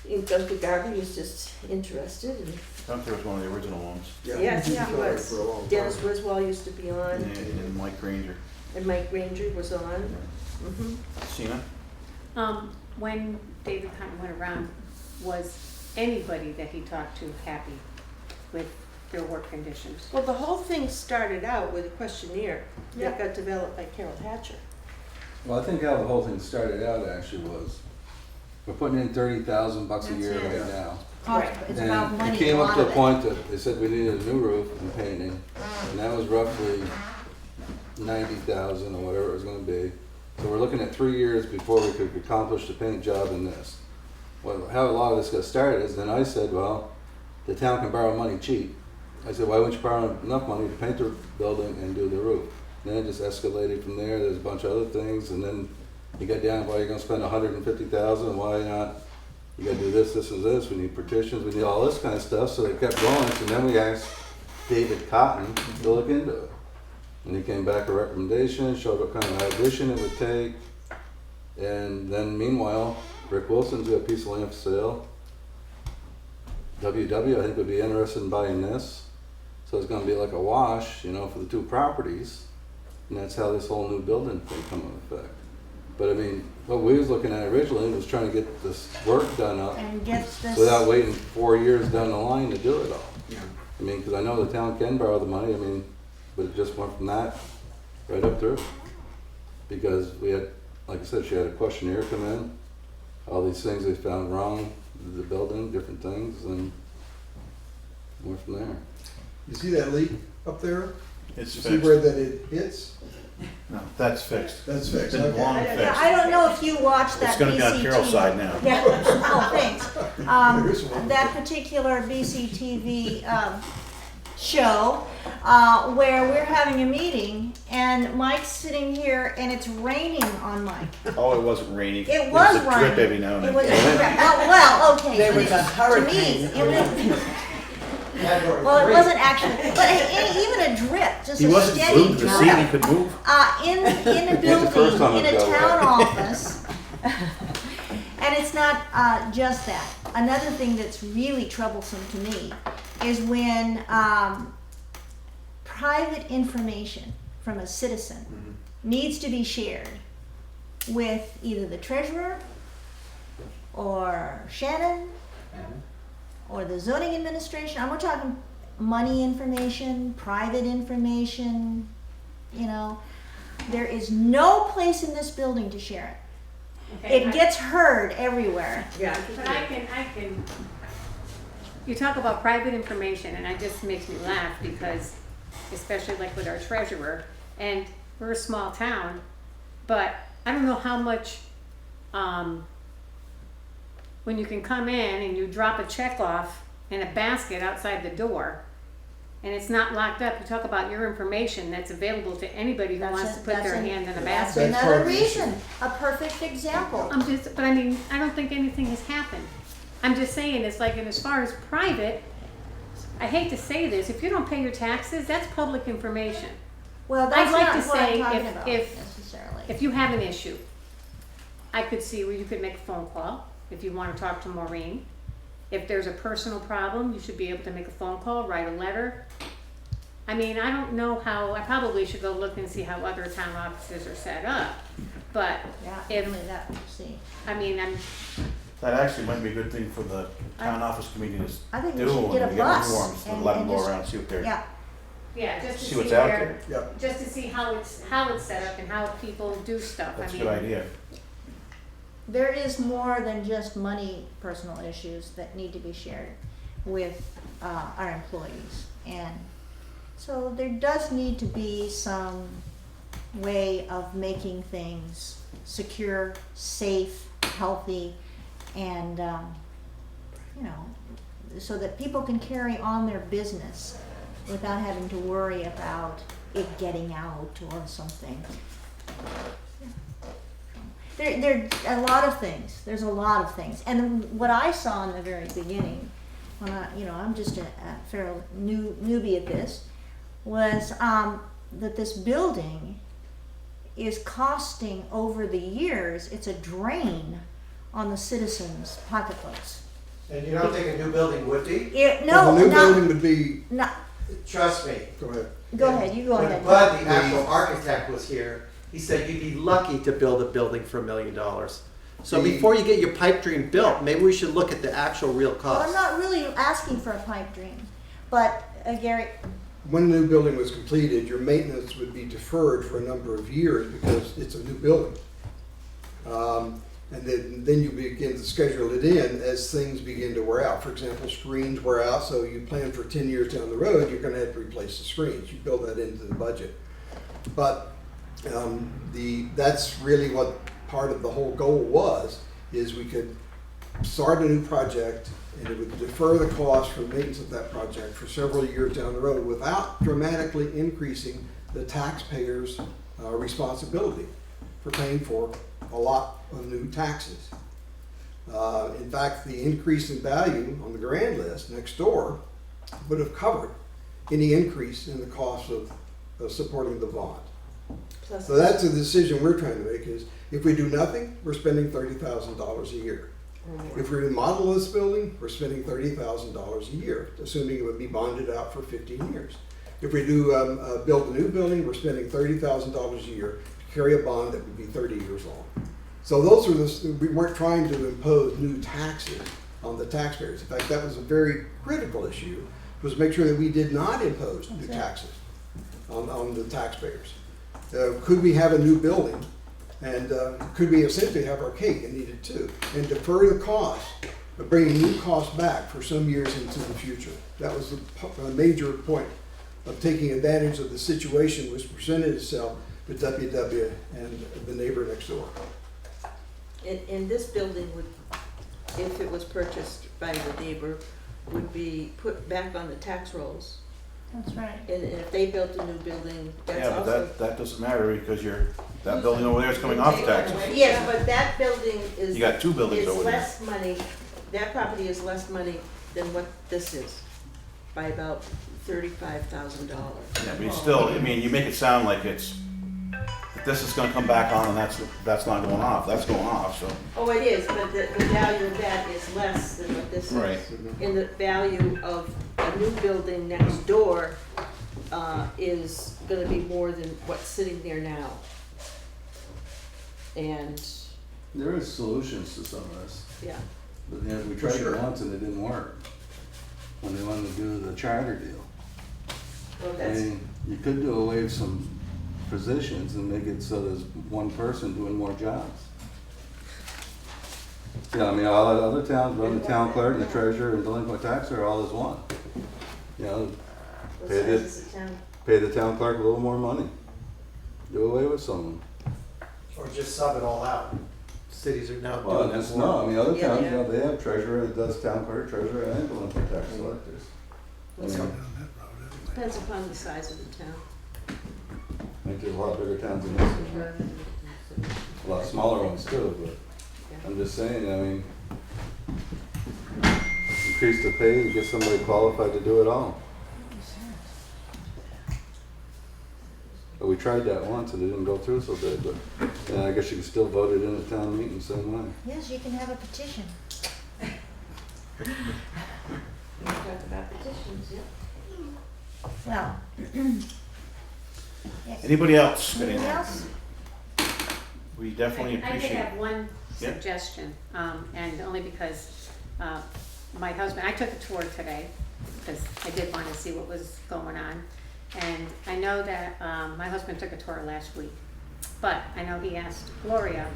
And Gunther Garvey was just interested and Gunther was one of the original ones. yes, he he's been on it was. for a long time. Dennis Griswold used to be on And Mike Granger. and Mike Granger was on. Mhm. Sina? When David Cotton went around, was anybody that he talked to happy with their work conditions? Well, the whole thing started out with a questionnaire Yeah. that got developed by Carol Hatcher. Well, I think how the whole thing started out actually was, we're putting in $30,000 a year That's it. right now. Right, it's about And money, it a came up lot to of a it. point that they said we needed a new roof and painting, and that was roughly 90,000 or whatever it was gonna be. So we're looking at 3 years before we could accomplish the paint job in this. Well, how a lot of this got started is then I said, well, the town can borrow money cheap. I said, why wouldn't you borrow enough money to paint the building and do the roof? And then it just escalated from there. There's a bunch of other things, and then you got down, why are you gonna spend 150,000? Why not? You gotta do this, this, and this. We need partitions. We need all this kind of stuff. So they kept going. So then we asked David Cotton to look into it, and he came back with a recommendation, showed what kind of addition it would take, And then meanwhile, Rick Wilson's got a piece of land for sale. WW, I think, would be interested in buying this. So it's gonna be like a wash, you know, for the two properties. And that's how this whole new building thing come into effect. But I mean, what we was looking at originally was trying to get this work done up And get this. without waiting 4 years down the line to do it all. I mean, because I know the town can borrow the money, I mean, but it just went from that right up through. Because we had, like I said, she had a questionnaire come in, all these things they found wrong with the building, different things, and went from there. You see that leak up there? It's You see fixed. where that it hits? No, that's fixed. That's fixed, It's been okay. long Yeah, fixed. I don't know if you watched that It's gonna be on BCTV. Carol's side now. Yeah, oh, thanks. There's one. That particular BCTV show where we're having a meeting and Mike's sitting here and it's raining on Mike. Oh, it wasn't raining. It was a raining. drip every now and It then. was a drip. Well, okay. There but was a to hurricane. me, it was. Well, it wasn't actually, but even a drip, just He a wasn't steady glued to the seat, he drip. could move. In a the first time building, in it a got town wet. office. And it's not just that. Another thing that's really troublesome to me is when private information from a citizen needs to be shared with either the treasurer or Shannon or the zoning administration. We're talking money information, private information, you know. There is no place in this building to share it. Okay, It gets heard everywhere. Yeah. But I can, you talk about private information and it just makes me laugh because, especially like with our treasurer, and we're a small town, but I don't know how much, when you can come in and you drop a check off in a basket outside the door, and it's not locked up, you talk about your information that's available to anybody who wants to put their hand in a That's basket. That's part another of the issue. reason, a perfect example. But I mean, I don't think anything has happened. I'm just saying, it's like, and as far as private, I hate to say this, if you don't pay your taxes, that's public information. Well, I'd that's like not to what say I'm talking if- about if- necessarily. If you have an issue, I could see where you could make a phone call if you want to talk to Maureen. If there's a personal problem, you should be able to make a phone call, write a letter. I mean, I don't know how, I probably should go look and see how other town offices are set up. But Yeah, if, only that, we'll see. I mean, That actually might be a good thing for the town office committee to I think we do should when get a we get bus new ones, and and- let them and go just- around, see what they're, Yeah, yeah, just to see see what's out where, there. Yep. just to see how it's set up and how people do stuff. That's I a mean, good idea. there is more than just money, personal issues that need to be shared with our employees. And so there does need to be some way of making things secure, safe, healthy, and, you know, so that people can carry on their business without having to worry about it getting out or something. There are a lot of things. There's a lot of things. And what I saw in the very beginning, when I'm just a fair newbie at this, was that this building is costing over the years, it's a drain on the citizens' pocketbooks. And you don't think a new building would be? Well, the new building would be, not, Trust me. go ahead. go ahead, you go When ahead. Bud, the actual architect, was here, he said you'd be lucky to build a building for $1 million. So The- before you get your pipe dream built, maybe we should look at the actual real Well, cost. I'm not really asking for a pipe dream, but Gary, When the new building was completed, your maintenance would be deferred for a number of years because it's a new building. And then you begin to schedule it in as things begin to wear out. For example, screens wear out, so you plan for 10 years down the road, you're gonna have to replace the screens. You build that into the budget. But that's really what part of the whole goal was, is we could start a new project and it would defer the cost for maintenance of that project for several years down the road without dramatically increasing the taxpayer's responsibility for paying for a lot of new taxes. In fact, the increase in value on the grand list next door would have covered any increase in the cost of supporting the bond. Plus So that's a decision we're trying to make is, if we do nothing, we're spending $30,000 a year. If we remodel this building, we're spending $30,000 a year, assuming it would be bonded out for 15 years. If we do build a new building, we're spending $30,000 a year to carry a bond that would be 30 years long. So those are we weren't trying to impose new taxes on the taxpayers. In fact, that was a very critical issue, was make sure that we did not impose new taxes on the taxpayers. Could we have a new building? And could we essentially have our cake and eat it too? And defer the cost of bringing new costs back for some years into the future. That was a major point of taking advantage of the situation which presented itself with WW and the neighbor next door. And this building would, if it was purchased by the neighbor, would be put back on the tax rolls. That's right. And if they built a new building, that's Yeah, also. but that doesn't matter because that building over there is coming off taxes. Yes, but that building is. You got two buildings is over there. less money, that property is less money than what this is, by about $35,000. Yeah, but still, I mean, you make it sound like that this is gonna come back on and that's not going off. That's going off, so. Oh, it is, but the value of that is less than what this is. Right. And the value of a new building next door is gonna be more than what's sitting there now. And, There is solutions to some of this, yeah, but you know, we tried it once and it didn't work. When they wanted to do the charter deal. well, I that's, mean, you could do away with some positions and make it so there's one person doing more jobs. Yeah, I mean, all the other towns run the town clerk and the treasurer and delinquent taxer all as one. You know, what Pay size the- is the town? pay the town clerk a little more money. Do away with someone. Or just sub it all out. Cities are now Well, doing that just more. no, I mean, other Yeah, towns, yeah. you know, they have treasurer that does town clerk, treasurer, and delinquent tax collectors. I What's mean, up? Depends upon the size of the town. I think there's a lot bigger towns than this, a lot smaller ones too, but I'm just saying, I mean, increase the pay to get somebody qualified to do it all. But we tried that once and it didn't go through so good, but yeah, I guess you can still vote it in at town meeting the same way. Yes, you can have a petition. We talked about petitions, yeah. Well. Anybody else? got Anything anything? else? We definitely I did appreciate. have one Yeah. suggestion, and only because my husband, I took a tour today, because I did want to see what was going on. And I know that my husband took a tour last week, but I know he asked Gloria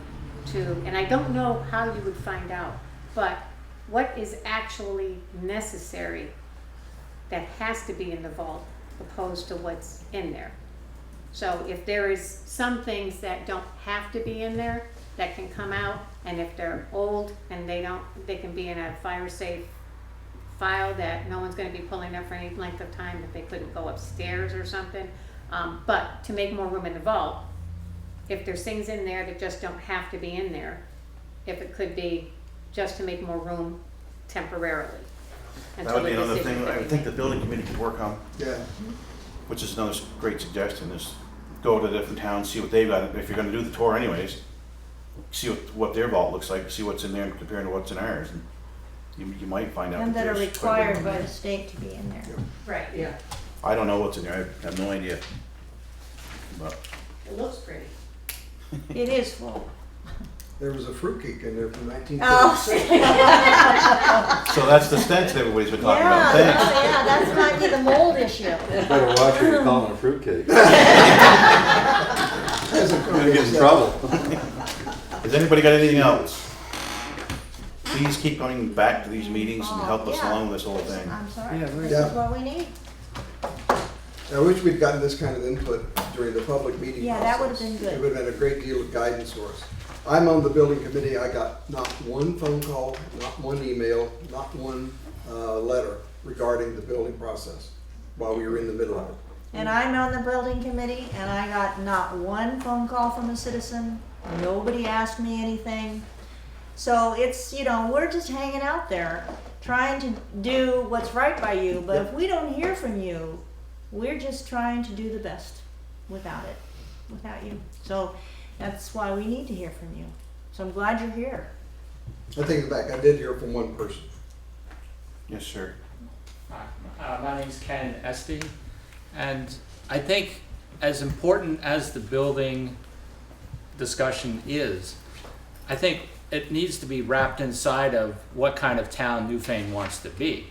to, and I don't know how you would find out, but what is actually necessary that has to be in the vault opposed to what's in there. So if there is some things that don't have to be in there that can come out, and if they're old and they can be in a fire safe file that no one's gonna be pulling up for any length of time, if they couldn't go upstairs or something. But to make more room in the vault, if there's things in there that just don't have to be in there, if it could be just to make more room temporarily. That until would be the another decision thing could I be think the made. building committee could work on, Yeah. which is another great suggestion, is go to different towns, see what they've got. If you're gonna do the tour anyways, see what their vault looks like, see what's in there compared to what's in ours. And you might find out. And that are there's quite a bit required more. by the state to be in there. Right, Yeah. I don't know what's in there, I have no idea. But it looks pretty. It is full. There was a fruitcake in there from Oh. 1936. so that's the stench that everybody's been talking Yeah, about. Thanks. yeah, that's might be the mold issue. Better watch what you're calling a fruitcake. Hasn't come You're gonna get in yet. trouble. Has anybody got anything else? Please keep coming back to these meetings and help us Yeah. along with this whole thing. I'm sorry, Yeah, this Yeah. is what we need. I wish we'd gotten this kind of input during the public meeting Yeah, process. that would've been good. It would have been a great deal of guidance for us. I'm on the building committee, I got not one phone call, not one email, not one letter regarding the building process while we were in the middle of it. And I'm on the building committee, and I got not one phone call from a citizen. Nobody asked me anything. So it's, we're just hanging out there, trying to do what's right by you. But if we don't hear from you, we're just trying to do the best without it. without you. So that's why we need to hear from you. So I'm glad you're here. I take it back, I did hear from one person. Yes, sir. My name's Ken Esty, and I think as important as the building discussion is, I think it needs to be wrapped inside of what kind of town Newfane wants to be.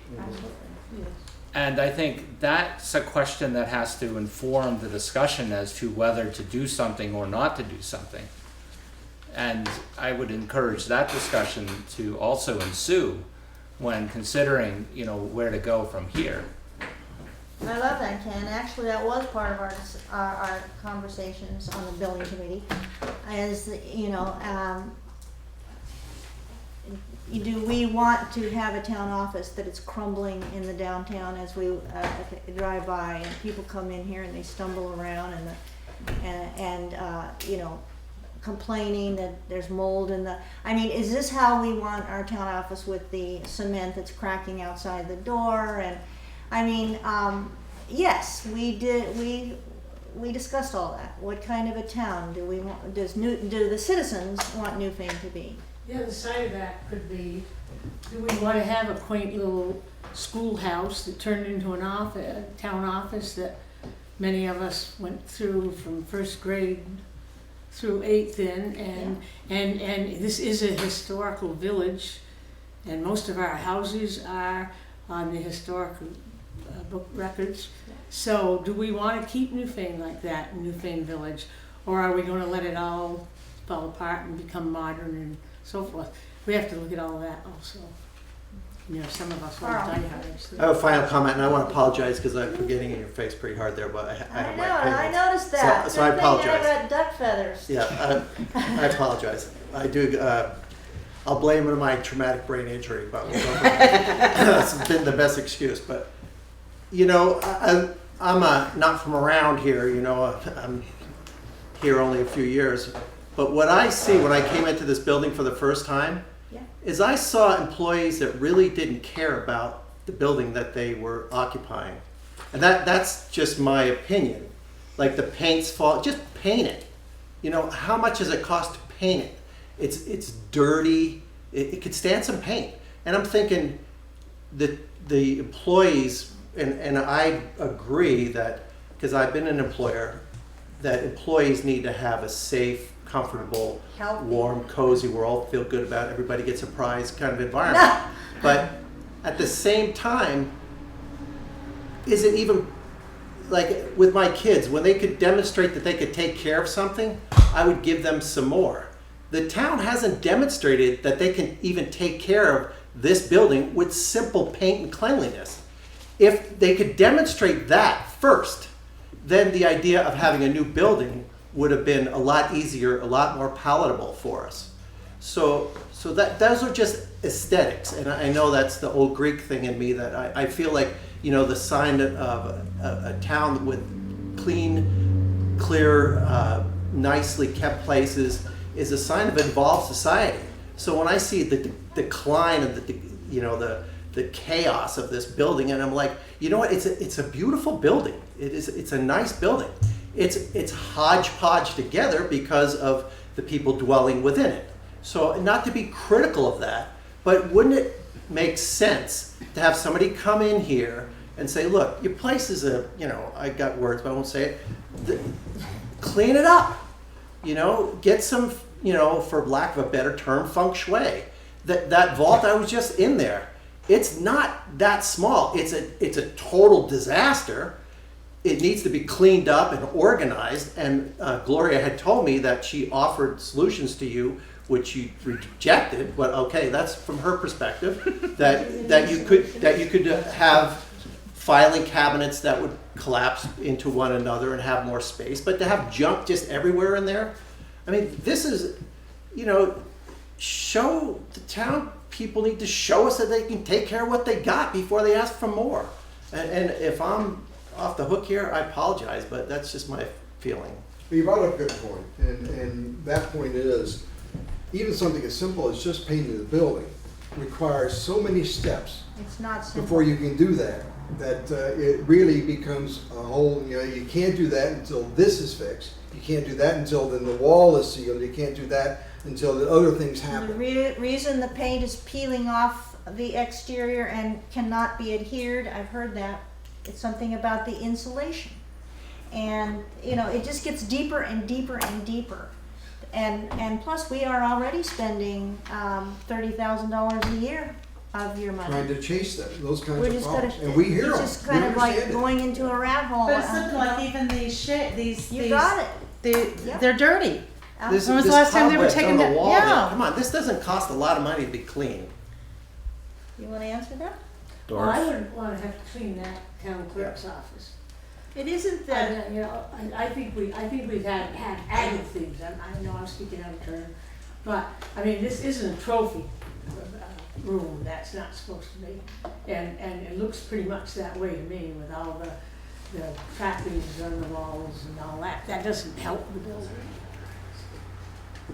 And I think that's a question that has to inform the discussion as to whether to do something or not to do something. And I would encourage that discussion to also ensue when considering, you know, where to go from here. I love that, Ken. Actually, that was part of our conversations on the building committee. Is, you know, do we want to have a town office that is crumbling in the downtown as we drive by, and people come in here and they stumble around and you know, complaining that there's mold in the, I mean, is this how we want our town office with the cement that's cracking outside the door? And I mean, yes, we discussed all that. What kind of a town do we want, do the citizens want Newfane to be? The other side of that could be, do we want to have a quaint little schoolhouse that turned into an office, a town office that many of us went through from first grade through 8th in, and this is a historical village, and most of our houses are on the historical book records. So do we want to keep Newfane like that, Newfane Village, or are we going to let it all fall apart and become modern and so forth? We have to look at all that also. You know, some of us are diehards. I have a final comment, and I want to apologize because I'm getting in your face pretty hard there, but I have my I opinions. noticed that. So I apologize. I got duck feathers. Yeah, I apologize. I do. I'll blame it on my traumatic brain injury, but we'll go that's been the best excuse. But you know, I'm not from around here. You know, I'm here only a few years. But what I see when I came into this building for the first time is I saw employees that really didn't care about the building that they were occupying. And that's just my opinion. Like the paint's fault, just paint it. You know, how much does it cost to paint it? It's dirty, it could stand some paint. And I'm thinking that the employees, and I agree that, because I've been an employer, that employees need to have a safe, comfortable, Healthy. warm, cozy, where all feel good about it, everybody gets a prize kind of environment. But at the same time, is it even, like with my kids, when they could demonstrate that they could take care of something, I would give them some more. The town hasn't demonstrated that they can even take care of this building with simple paint and cleanliness. If they could demonstrate that first, then the idea of having a new building would have been a lot easier, a lot more palatable for us. So that those are just aesthetics, and I know that's the old Greek thing in me that I feel like, you know, the sign of a town with clean, clear, nicely kept places is a sign of involved society. So when I see the decline of the chaos of this building, and I'm like, you know what? It's a beautiful building. It's a nice building. It's hodgepodge together because of the people dwelling within it. So not to be critical of that, but wouldn't it make sense to have somebody come in here and say, look, your place is I got words, but I won't say it. Clean it up. You know, get some, for lack of a better term, feng shui. That vault, I was just in there. It's not that small. It's a total disaster. It needs to be cleaned up and organized. And Gloria had told me that she offered solutions to you, which you rejected. But okay, that's from her perspective. that you could have filing cabinets that would collapse into one another and have more space. But to have junk just everywhere in there, I mean, this is, show the town people need to show us that they can take care of what they got before they ask for more. And if I'm off the hook here, I apologize, but that's just my feeling. You brought up a good point, and that point is, even something as simple as just painting the building requires so many steps It's not simple. before you can do that. that it really becomes a whole, you know, you can't do that until this is fixed. You can't do that until then the wall is sealed. You can't do that until the other things The happen. reason the paint is peeling off the exterior and cannot be adhered, I've heard that. It's something about the insulation. And, you know, it just gets deeper and deeper and deeper. And plus, we are already spending $30,000 a year of your money. Trying to chase those kinds We're of just problems. gonna, And we hear it's them. just kind We of like understand it. going into a rat hole. But it's looking like even these You got it. they, they're dirty. This, When was the this last time they were cobwebs taken on the down? wall, Yeah. come on, this doesn't cost a lot of money to be clean. You want to answer that? Well, I Doris? wouldn't wanna have to clean that town clerk's office. It isn't I that. mean, you know, I think we've had added things, I know I'm speaking out of turn, but, I mean, this isn't a trophy room, that's not supposed to be. And it looks pretty much that way to me with all the trappings on the walls and all that, that doesn't help the building.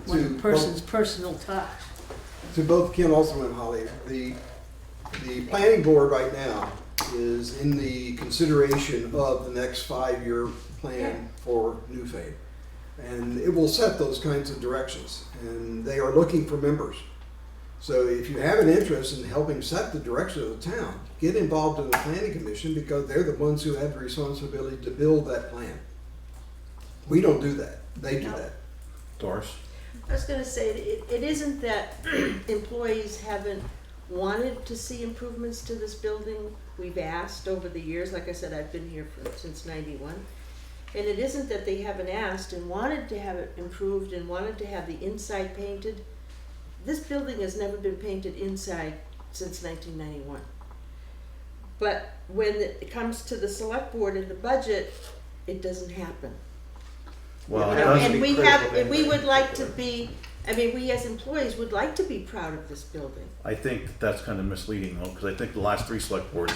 When a person's personal touch. To both Kim also and Holly, the planning board right now is in the consideration of the next 5-year plan for Newfane. And it will set those kinds of directions, and they are looking for members. So if you have an interest in helping set the direction of the town, get involved in the planning commission, because they're the ones who have the responsibility to build that plan. We don't do that, they do that. Doris? I was gonna say, it isn't that employees haven't wanted to see improvements to this building. We've asked over the years, like I said, I've been here since '91. And it isn't that they haven't asked and wanted to have it improved and wanted to have the inside painted. This building has never been painted inside since 1991. But when it comes to the select board and the budget, it doesn't happen. Well, You it know, does- and we would like to be, I mean, we as employees would like to be proud of this building. I think that's kind of misleading though, because I think the last 3 select boards,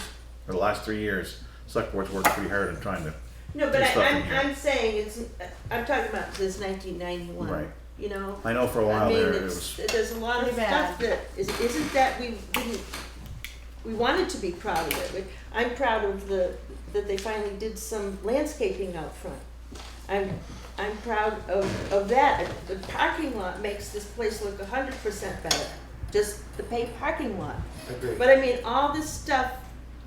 or the last 3 years, select boards worked pretty hard on trying to. No, but do stuff in I'm here. saying I'm talking about this 1991. Right. You know. I know for a while I mean, there, it it's, was, there's a lot of Pretty bad. stuff that isn't that we wanted to be proud of it. I'm proud of that they finally did some landscaping out front. I'm proud of that. The parking lot makes this place look 100% better. Just the paved parking lot. Agreed. But I mean, all this stuff,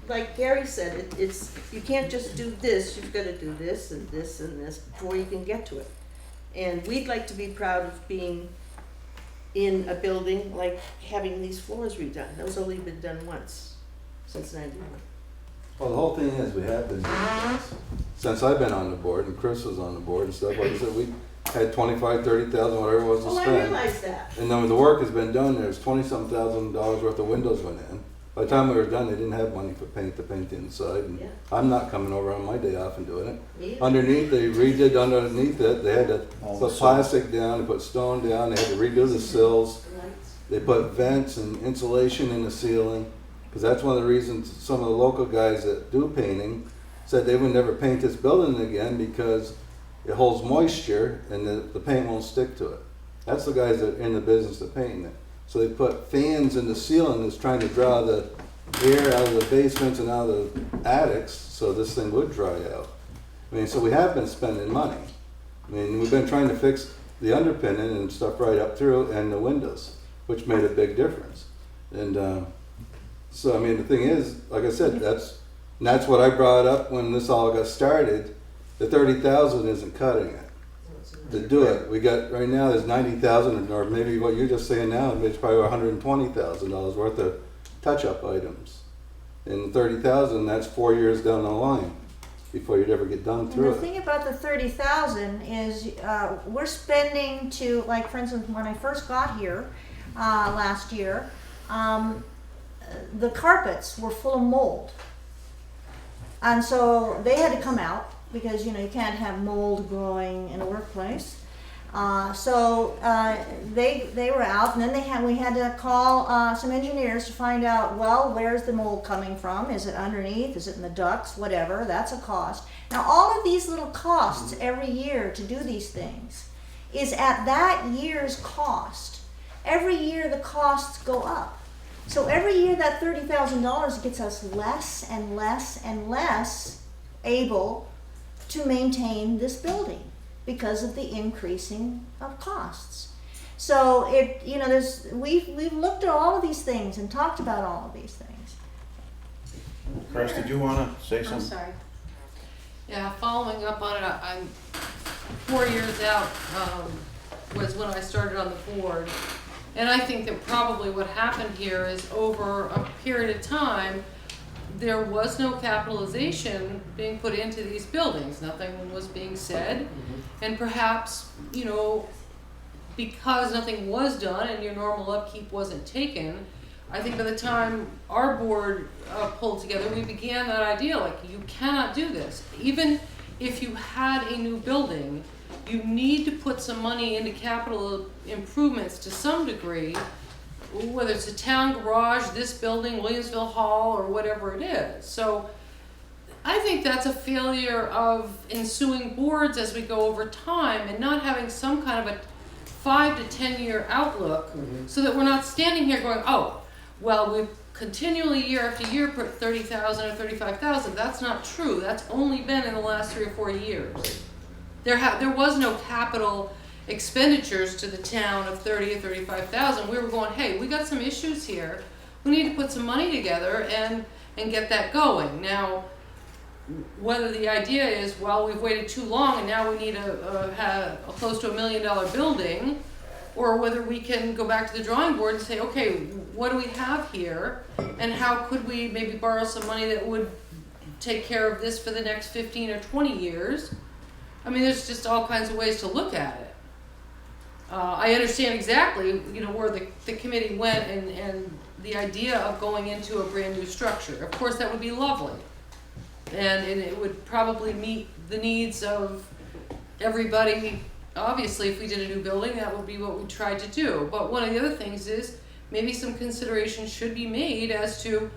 like Gary said, it's you can't just do this. You've got to do this and this and this before you can get to it. And we'd like to be proud of being in a building, like having these floors redone. Those only been done once since '91. Well, the whole thing is, we have been, since I've been on the board and Chris was on the board and stuff, like I said, we had 25, 30,000, whatever it was to Oh, I spend. realize that. And then when the work has been done, there's $20-some thousand worth of windows went in. By the time we were done, they didn't have money for paint to paint the inside. And Yeah. I'm not coming over on my day off and doing it. Me either. Underneath, they redid underneath it. They had to All the put plastic down, they put stone down, they had to redo the sills. They put vents and insulation in the ceiling. Because that's one of the reasons some of the local guys that do painting said they would never paint this building again because it holds moisture and the paint won't stick to it. That's the guys that are in the business of painting it. So they put fans in the ceiling that's trying to draw the air out of the basements and out of the attics so this thing would dry out. I mean, so we have been spending money. I mean, we've been trying to fix the underpinning and stuff right up through and the windows, which made a big difference. And so, I mean, the thing is, like I said, that's what I brought up when this all got started. The 30,000 isn't cutting it. To do it, we got right now there's 90,000, or maybe what you're just saying now, it's probably $120,000 worth of touch-up items. And 30,000, that's 4 years down the line before you'd ever get done And through the it. thing about the 30,000 is we're spending to, like for instance, when I first got here last year, the carpets were full of mold. And so they had to come out because, you know, you can't have mold growing in a workplace. So they were out, and then we had to call some engineers to find out, well, where's the mold coming from? Is it underneath? Is it in the ducts? Whatever, that's a cost. Now, all of these little costs every year to do these things is at that year's cost. Every year the costs go up. So every year that $30,000 gets us less and less and less able to maintain this building because of the increasing of costs. So we've looked at all of these things and talked about all of these things. Chris, did you wanna say I'm something? sorry. Yeah, following up on it, I'm 4 years out, was when I started on the board. And I think that probably what happened here is over a period of time, there was no capitalization being put into these buildings. Nothing was being said. And perhaps, because nothing was done and your normal upkeep wasn't taken, I think by the time our board pulled together, we began that idea, like, you cannot do this. Even if you had a new building, you need to put some money into capital improvements to some degree, whether it's a town garage, this building, Williamsville Hall, or whatever it is. So I think that's a failure of ensuing boards as we go over time and not having some kind of a 5 to 10 year outlook, so that we're not standing here going, oh, well, we've continually year after year put 30,000 or 35,000. That's not true. That's only been in the last 3 or 4 years. There was no capital expenditures to the town of 30 or 35,000. We were going, hey, we got some issues here. We need to put some money together and get that going. Now, whether the idea is, well, we've waited too long and now we need a close to $1 million building, or whether we can go back to the drawing board and say, okay, what do we have here, and how could we maybe borrow some money that would take care of this for the next 15 or 20 years? I mean, there's just all kinds of ways to look at it. I understand exactly, where the committee went and the idea of going into a brand new structure. Of course, that would be lovely. And it would probably meet the needs of everybody. Obviously, if we did a new building, that would be what we tried to do. But one of the other things is maybe some consideration should be made as to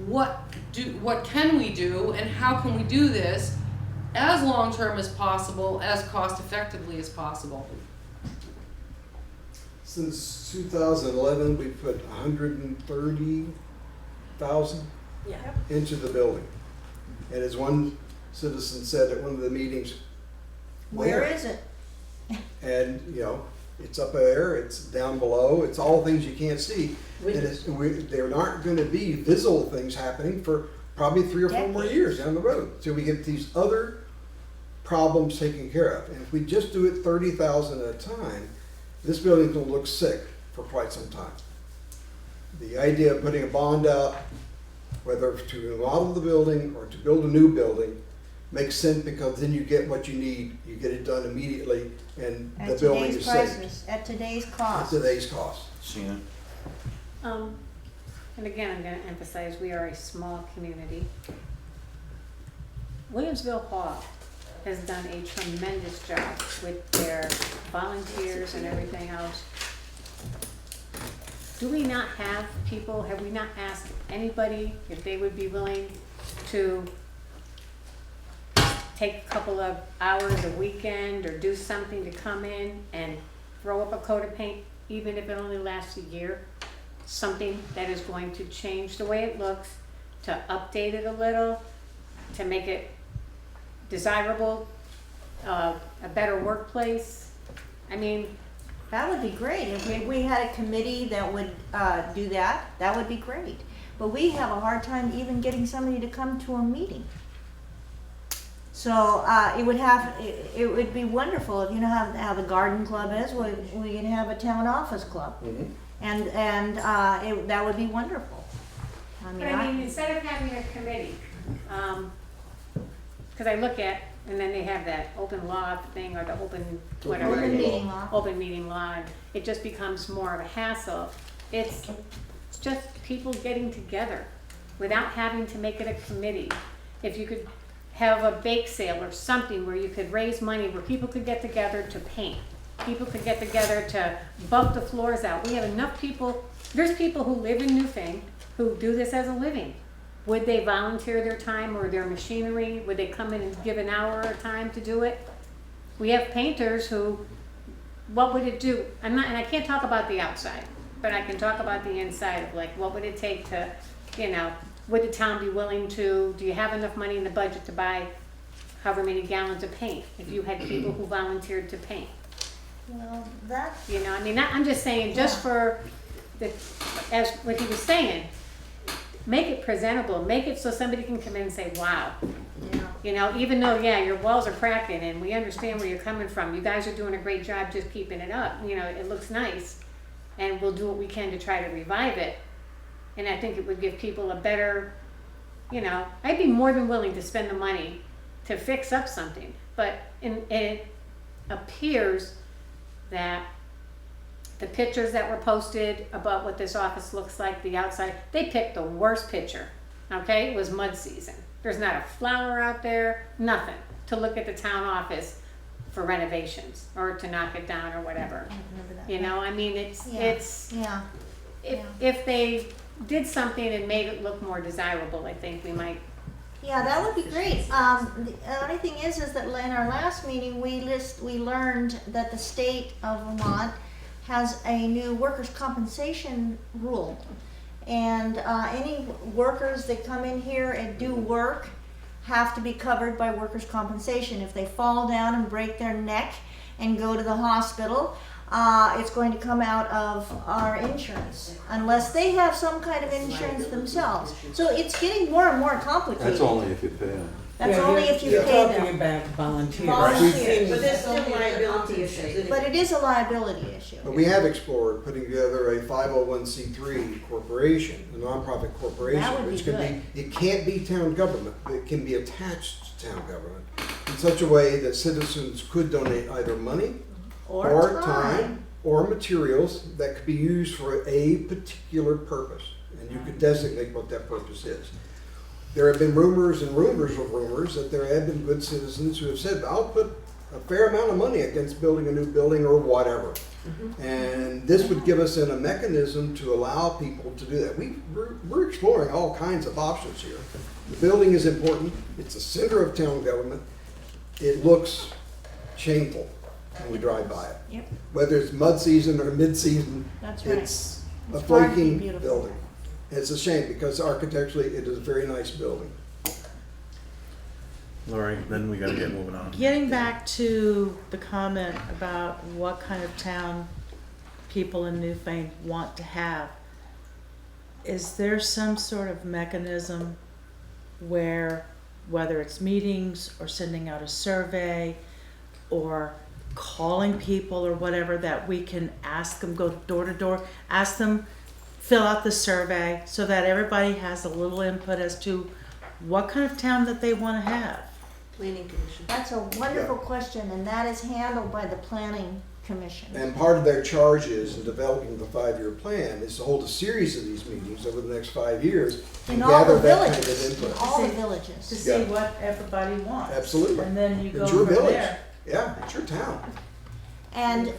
what can we do and how can we do this as long-term as possible, as cost-effectively as possible. Since 2011, we put 130,000 into the building. And as one citizen said at one of the meetings, Where is it? and it's up there, it's down below, it's all things you can't see. And there aren't going to be visible things happening for probably 3 or 4 more years down the road. So we get these other problems taken care of. And if we just do it 30,000 at a time, this building's going to look sick for quite some time. The idea of putting a bond out, whether to remodel the building or to build a new building, makes sense, because then you get what you need, you get it done immediately, and the building is saved. At today's cost. At today's cost. Sheena? And again, I'm going to emphasize we are a small community. Williamsville Hall has done a tremendous job with their volunteers and everything else. Do we not have people, have we not asked anybody if they would be willing to take a couple of hours a weekend or do something to come in and throw up a coat of paint, even if it only lasts a year? Something that is going to change the way it looks, to update it a little, to make it desirable, a better workplace. I mean, that would be great. If we had a committee that would do that, that would be great. But we have a hard time even getting somebody to come to a meeting. So it would be wonderful if how the garden club is. We can have a town office club, and that would be wonderful. I mean, instead of having a committee, because I look at, and then they have that open law thing or the open meeting law, and it just becomes more of a hassle. It's just people getting together without having to make it a committee. If you could have a bake sale or something where you could raise money, where people could get together to paint, people could get together to bump the floors out. We have enough people. There's people who live in Newfane who do this as a living. Would they volunteer their time or their machinery? Would they come in and give an hour of time to do it? We have painters who, what would it do? And I can't talk about the outside, but I can talk about the inside of like, what would it take to, you know, would the town be willing to, do you have enough money in the budget to buy however many gallons of paint, if you had people who volunteered to paint? Well, that, You know, I mean, I'm just saying, just for the, as what he was saying, make it presentable, make it so somebody can come in and say, wow. yeah. You know, even though, yeah, your walls are cracking and we understand where you're coming from, you guys are doing a great job just keeping it up, you know, it looks nice. And we'll do what we can to try to revive it. And I think it would give people a better, you know, I'd be more than willing to spend the money to fix up something. But it appears that the pictures that were posted about what this office looks like, the outside, they picked the worst picture, okay? It was mud season. There's not a flower out there, nothing to look at the town office for renovations or to knock it down or whatever. I remember that. You know, I mean, it's, Yeah. if they did something and made it look more desirable, I think we might. Yeah, that would be great. The only thing is that in our last meeting, we learned that the state of Vermont has a new workers' compensation rule. And any workers that come in here and do work have to be covered by workers' compensation. If they fall down and break their neck and go to the hospital, it's going to come out of our insurance, unless they have some kind of insurance themselves. So it's getting more and more complicated. That's only if you pay them. That's Yeah, only you're- if you you're pay talking them. about volunteers. Volunteers. But there's still liability issues. But it is a liability issue. But we have explored putting together a 501c3 corporation, a nonprofit corporation. That would be which can good. It can't be town government, but it can be attached to town government in such a way that citizens could donate either money Or time. or materials that could be used for a particular purpose. And you could designate what that purpose is. There have been rumors and rumors of rumors that there have been good citizens who have said, I'll put a fair amount of money against building a new building or whatever. And this would give us then a mechanism to allow people to do that. We're exploring all kinds of options here. The building is important. It's the center of town government. It looks shameful when we drive by it. Yep. Whether it's mud season or mid-season, That's right. it's a It's far from flaking beautiful. building. It's a shame because architecturally it is a very nice building. Lori, then we gotta get moving on. Getting back to the comment about what kind of town people in Newfane want to have, is there some sort of mechanism where, whether it's meetings or sending out a survey or calling people or whatever, that we can ask them, go door to door, ask them, fill out the survey so that everybody has a little input as to what kind of town that they want to have? Planning commission. That's a wonderful question, and that is handled by the planning commission. And part of their charges in developing the 5-year plan is to hold a series of these meetings over the next 5 years and In all the gather that kind villages, of in input. all the To villages. see Yeah. what everybody wants. Absolutely. And then you go It's your from village. there. Yeah, it's your town. And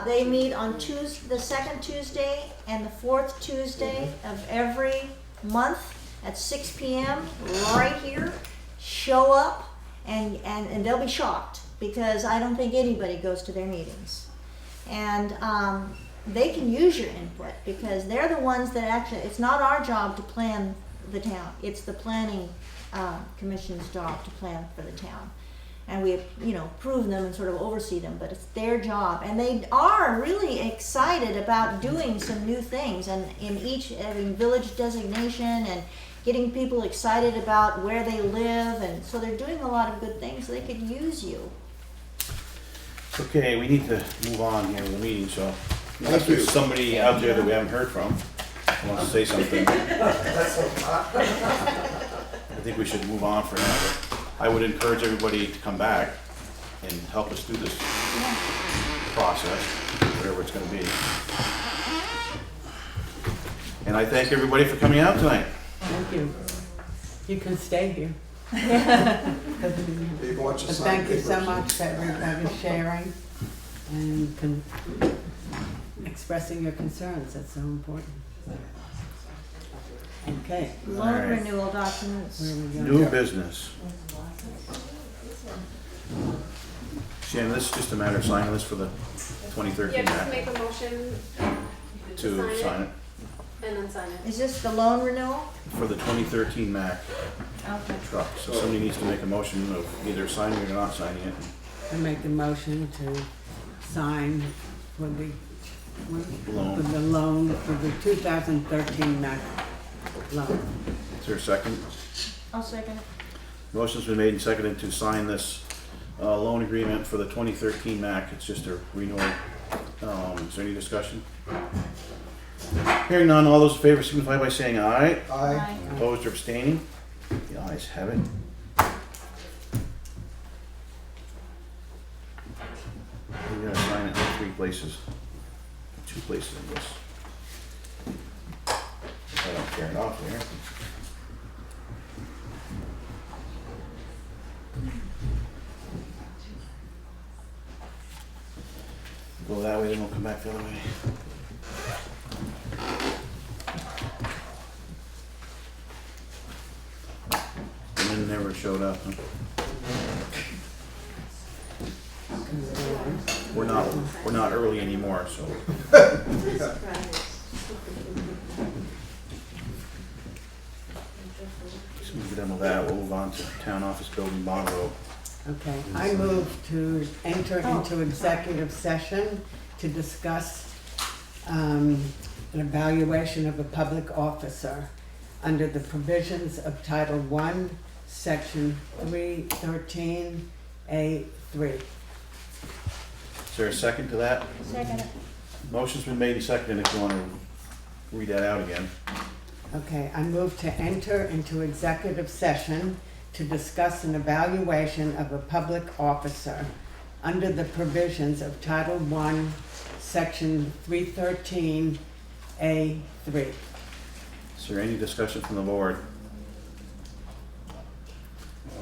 they meet on the second Tuesday and the fourth Tuesday of every month at 6 p.m. right here. Show up and they'll be shocked because I don't think anybody goes to their meetings. And they can use your input because they're the ones that actually, it's not our job to plan the town. It's the planning commission's job to plan for the town. And we, approve them and sort of oversee them, but it's their job. And they are really excited about doing some new things and having village designation and getting people excited about where they live. And so they're doing a lot of good things. They could use you. Okay, we need to move on here with the meeting, so unless Thank you. there's somebody out there that we haven't heard from who wants to say something, I think we should move on for now. But I would encourage everybody to come back and help us through this process, whatever it's gonna be. And I thank everybody for coming out tonight. Thank you. You can stay here. You can watch the But sign thank you so papers. much for everybody sharing and expressing your concerns. That's so important. Okay. Loan All right. renewal documents. Where are we going? New business. Shannon, this is just a matter of signing this for the 2013 Yeah, just map. make a motion to sign it And then sign it. Is this the loan renewal? for the 2013 Mack Okay. truck. So somebody needs to make a motion of either signing it or not signing it. I make a motion to sign for the, Loan. for the loan for the 2013 Mac loan. Is there a second? I'll second it. Motion's been made and seconded to sign this loan agreement for the 2013 Mack. It's just a renewal. Is there any discussion? Hearing none, all those in favor signify by saying aye. Aye. Opposed or abstaining? The ayes have it. We gotta sign it in 3 places. 2 places, I guess. I don't tear it off there. Go that way, then we'll come back the other way. And then never showed up. Huh? We're not early anymore, so. So we'll get done with that. We'll move on to town office building bond road. Okay, I move to enter into executive session to discuss an evaluation of a public officer under the provisions of Title I, Section 313A3. Is there a second to that? Second it. Motion's been made and seconded if you want to read that out again. Okay, I move to enter into executive session to discuss an evaluation of a public officer under the provisions of Title I, Section 313A3. Is there any discussion from the board?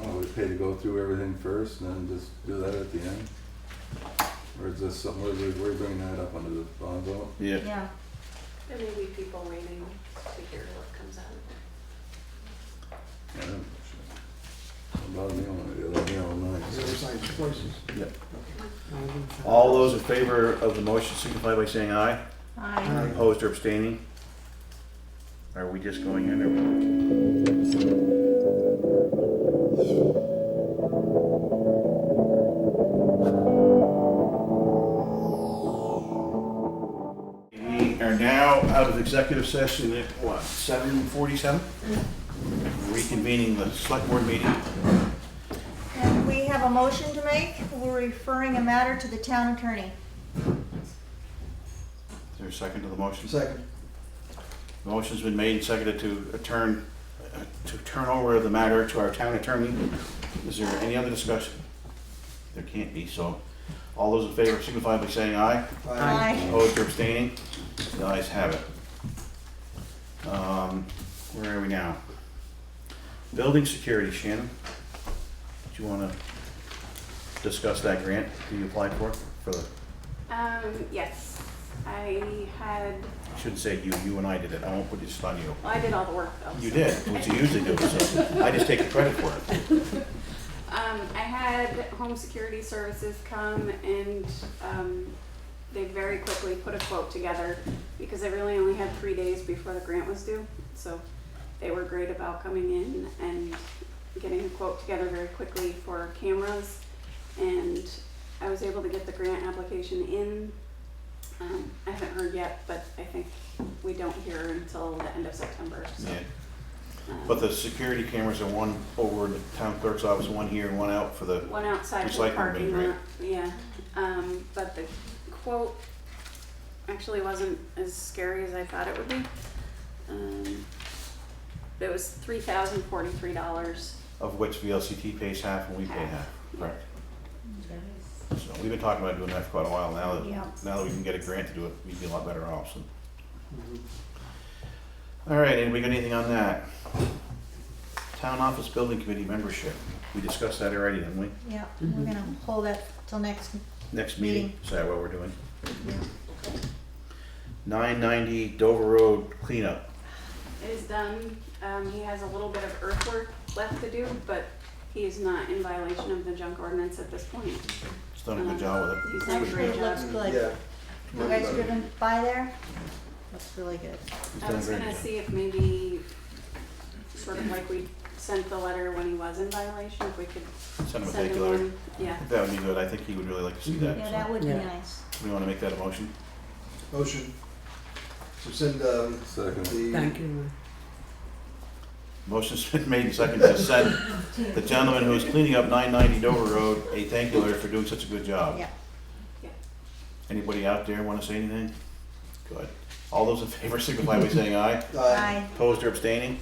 Well, we pay to go through everything first and then just do that at the end? Or is this something, we're bringing that up under the bond vote? Yeah. Yeah. There may be people waiting to hear what comes out. Yeah. Don't bother me on it, let me all night. Never signed places. Yep. All those in favor of the motion signify by saying aye. Aye. Opposed or abstaining? Are we just going in or? We are now out of executive session at what, 7:47? Reconvening the select board meeting. And we have a motion to make. We're referring a matter to the town attorney. Is there a second to the motion? Second. The motion's been made and seconded to turn over the matter to our town attorney. Is there any other discussion? There can't be, so all those in favor signify by saying aye. Aye. Opposed or abstaining? The ayes have it. Where are we now? Building security, Shannon. Do you want to discuss that grant that you applied for the, Yes, I had, I shouldn't say you and I did it. I won't put this on you. well, I did all the work though. You so. did, which you usually do, so I just take the credit for it. I had Home Security Services come and they very quickly put a quote together because I really only had 3 days before the grant was due. So they were great about coming in and getting a quote together very quickly for cameras. And I was able to get the grant application in. I haven't heard yet, but I think we don't hear until the end of September. So. Yeah. But the security cameras are one over the town clerk's office, one here, one out for the One outside the recycling parking bin, right? lot, yeah. But the quote actually wasn't as scary as I thought it would be. It was $3,043. Of which VLCT pays half and we pay half, correct? So we've been talking about doing that for quite a while now. Yeah. Now that we can get a grant to do it, we'd be a lot better off, so. All right, anybody got anything on that? Town Office Building Committee membership. We discussed that already, didn't we? Yeah, we're gonna hold that till next. Next meeting, Meeting. is that what we're doing? Yeah. 990 Dover Road cleanup. It is done. He has a little bit of earthwork left to do, but he is not in violation of the junk ordinance at this point. He's done a good job with it. He's done a Actually, great it job. looks good. Yeah. You guys driven by there? Looks really good. I was gonna see if maybe, sort of like we sent the letter when he was in violation, if we could Send him a send thank him you letter. one. Yeah. That would be good. I think he would really like to see that. Yeah, so. that would be Yeah. nice. We want to make that a motion? Motion to send, Second. the. Thank you. Motion's been made and seconded to send the gentleman who is cleaning up 990 Dover Road a thank you letter for doing such a good job. Yeah. Anybody out there want to say anything? Good. All those in favor signify by saying aye. Aye. Opposed or abstaining?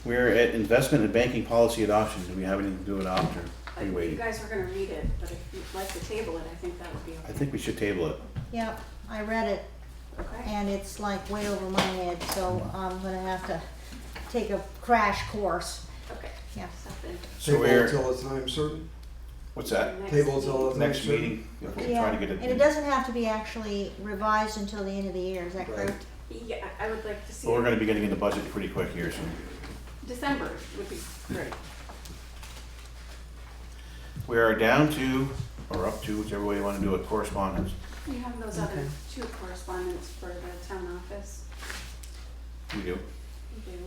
We're at investment and banking policy adoption. Do we have anything to do with adopt or are we You waiting? guys were gonna read it, but if you'd like to table it, I think that would be I okay. think we should table it. Yeah, I read it Okay. and it's like way over my head, so I'm gonna have to take a crash course. Okay. Yeah. Something. So Table we're, until a time certain? what's that? Next Table meeting. until a time Next certain? meeting? If we're Yeah, trying to get and it doesn't have to be actually revised until the end of the year, is that Right. correct? Yeah, I would like to see. Well, we're it. gonna be getting into budget pretty quick here, so. December would be great. We are down to, or up to, whichever way you wanna do it, correspondence. You have those other Okay. two correspondence for the town office. We do. You do.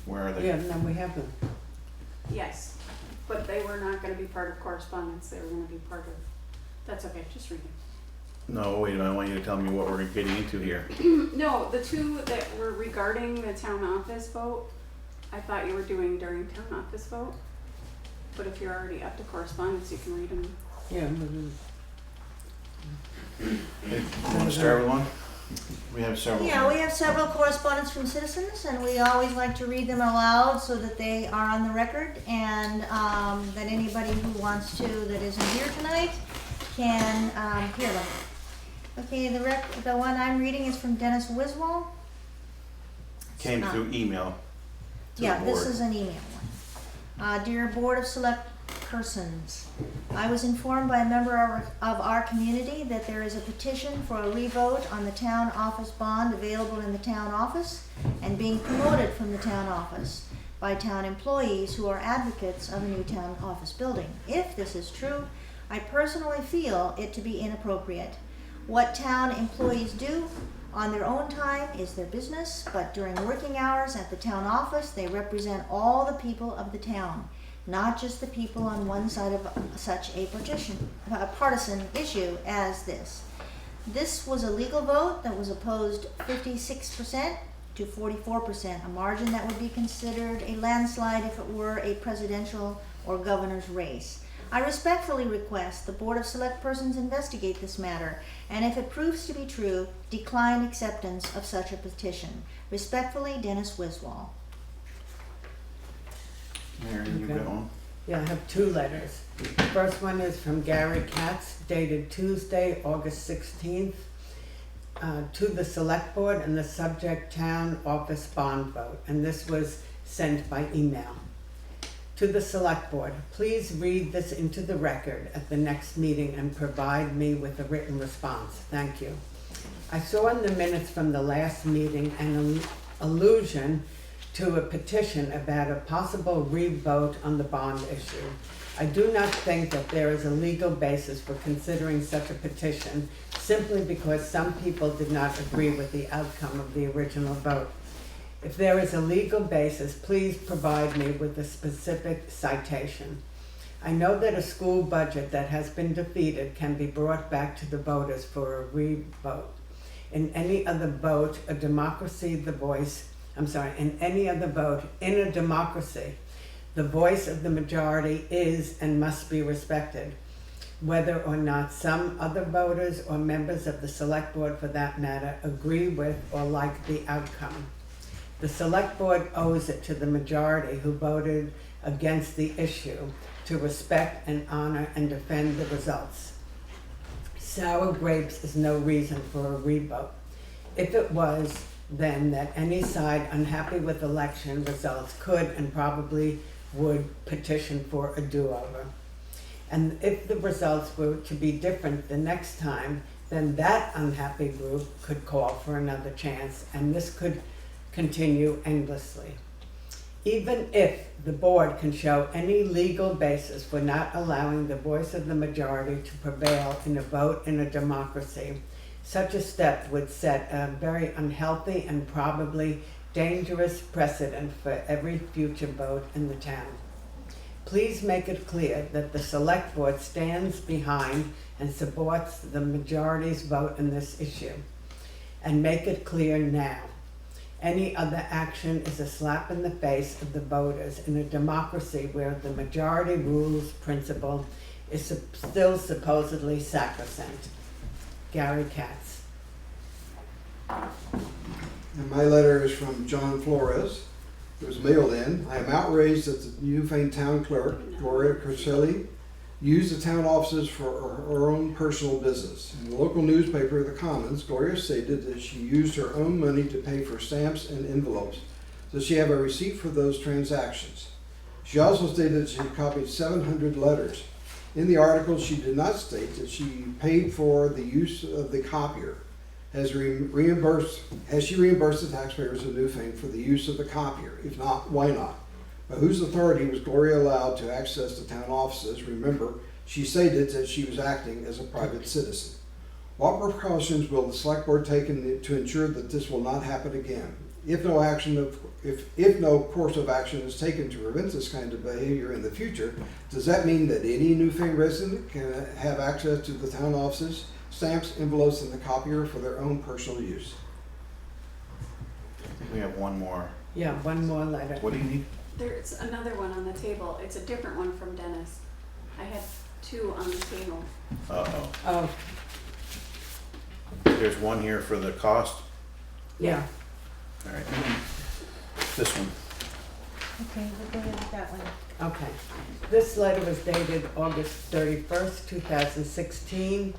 Where are they? Yeah, no, we have them. Yes, but they were not gonna be part of correspondence, they were gonna be part of, that's okay, just read it. No, wait a minute, I want you to tell me what we're getting into here. No, the two that were regarding the town office vote, I thought you were doing during town office vote. But if you're already up to correspondence, you can read them. Yeah. You wanna start with one? We have several. Yeah, we have several correspondence from citizens, and we always like to read them aloud so that they are on the record, and that anybody who wants to that isn't here tonight can hear them. Okay, the one I'm reading is from Dennis Wiswall. Came through email to the Yeah, this board. is an email one. Dear Board of Select Persons, I was informed by a member of our community that there is a petition for a revote on the town office bond available in the town office and being promoted from the town office by town employees who are advocates of a new town office building. If this is true, I personally feel it to be inappropriate. What town employees do on their own time is their business, but during working hours at the town office, they represent all the people of the town, not just the people on one side of such a partisan issue as this. This was a legal vote that was opposed 56% to 44%, a margin that would be considered a landslide if it were a presidential or governor's race. I respectfully request the Board of Select Persons investigate this matter, and if it proves to be true, decline acceptance of such a petition. Respectfully, Dennis Wiswall. Mary, you Okay. got one? Yeah, I have two letters. The first one is from Gary Katz, dated Tuesday, August 16th, to the Select Board and the subject town office bond vote, and this was sent by email. To the Select Board, please read this into the record at the next meeting and provide me with a written response. Thank you. I saw in the minutes from the last meeting an allusion to a petition about a possible revote on the bond issue. I do not think that there is a legal basis for considering such a petition simply because some people did not agree with the outcome of the original vote. If there is a legal basis, please provide me with a specific citation. I know that a school budget that has been defeated can be brought back to the voters for a revote. In any other vote, in any other vote, in a democracy, the voice of the majority is and must be respected, whether or not some other voters or members of the Select Board, for that matter, agree with or like the outcome. The Select Board owes it to the majority who voted against the issue to respect and honor and defend the results. Sour grapes is no reason for a revote. If it was, then that any side unhappy with election results could and probably would petition for a do-over. And if the results were to be different the next time, then that unhappy group could call for another chance, and this could continue endlessly. Even if the board can show any legal basis for not allowing the voice of the majority to prevail in a vote in a democracy, Such a step would set a very unhealthy and probably dangerous precedent for every future vote in the town. Please make it clear that the select board stands behind and supports the majority's vote in this issue. And make it clear now. Any other action is a slap in the face of the voters in a democracy where the majority rules principle is still supposedly sacrosanct. Gary Katz. And my letter is from John Flores. It was mailed in. I am outraged that the Newfane town clerk, Gloria Corselli, used the town offices for her own personal business. In the local newspaper, The Commons, Gloria stated that she used her own money to pay for stamps and envelopes. Does she have a receipt for those transactions? She also stated that she copied 700 letters. In the article, she did not state that she paid for the use of the copier. Has she reimbursed the taxpayers of Newfane for the use of the copier? If not, why not? By whose authority was Gloria allowed to access the town offices? Remember, she stated that she was acting as a private citizen. What precautions will the select board take to ensure that this will not happen again? If no course of action is taken to prevent this kind of behavior in the future, does that mean that any Newfane resident can have access to the town offices, stamps, envelopes, and the copier for their own personal use? I think we have one more. Yeah, one more letter. What do you need? There's another one on the table. It's a different one from Dennis. I had two on the table. Uh-oh. Oh, There's one here for the cost. yeah. All right. This one. Okay, we'll go ahead with that one. Okay. This letter was dated August 31st, 2016.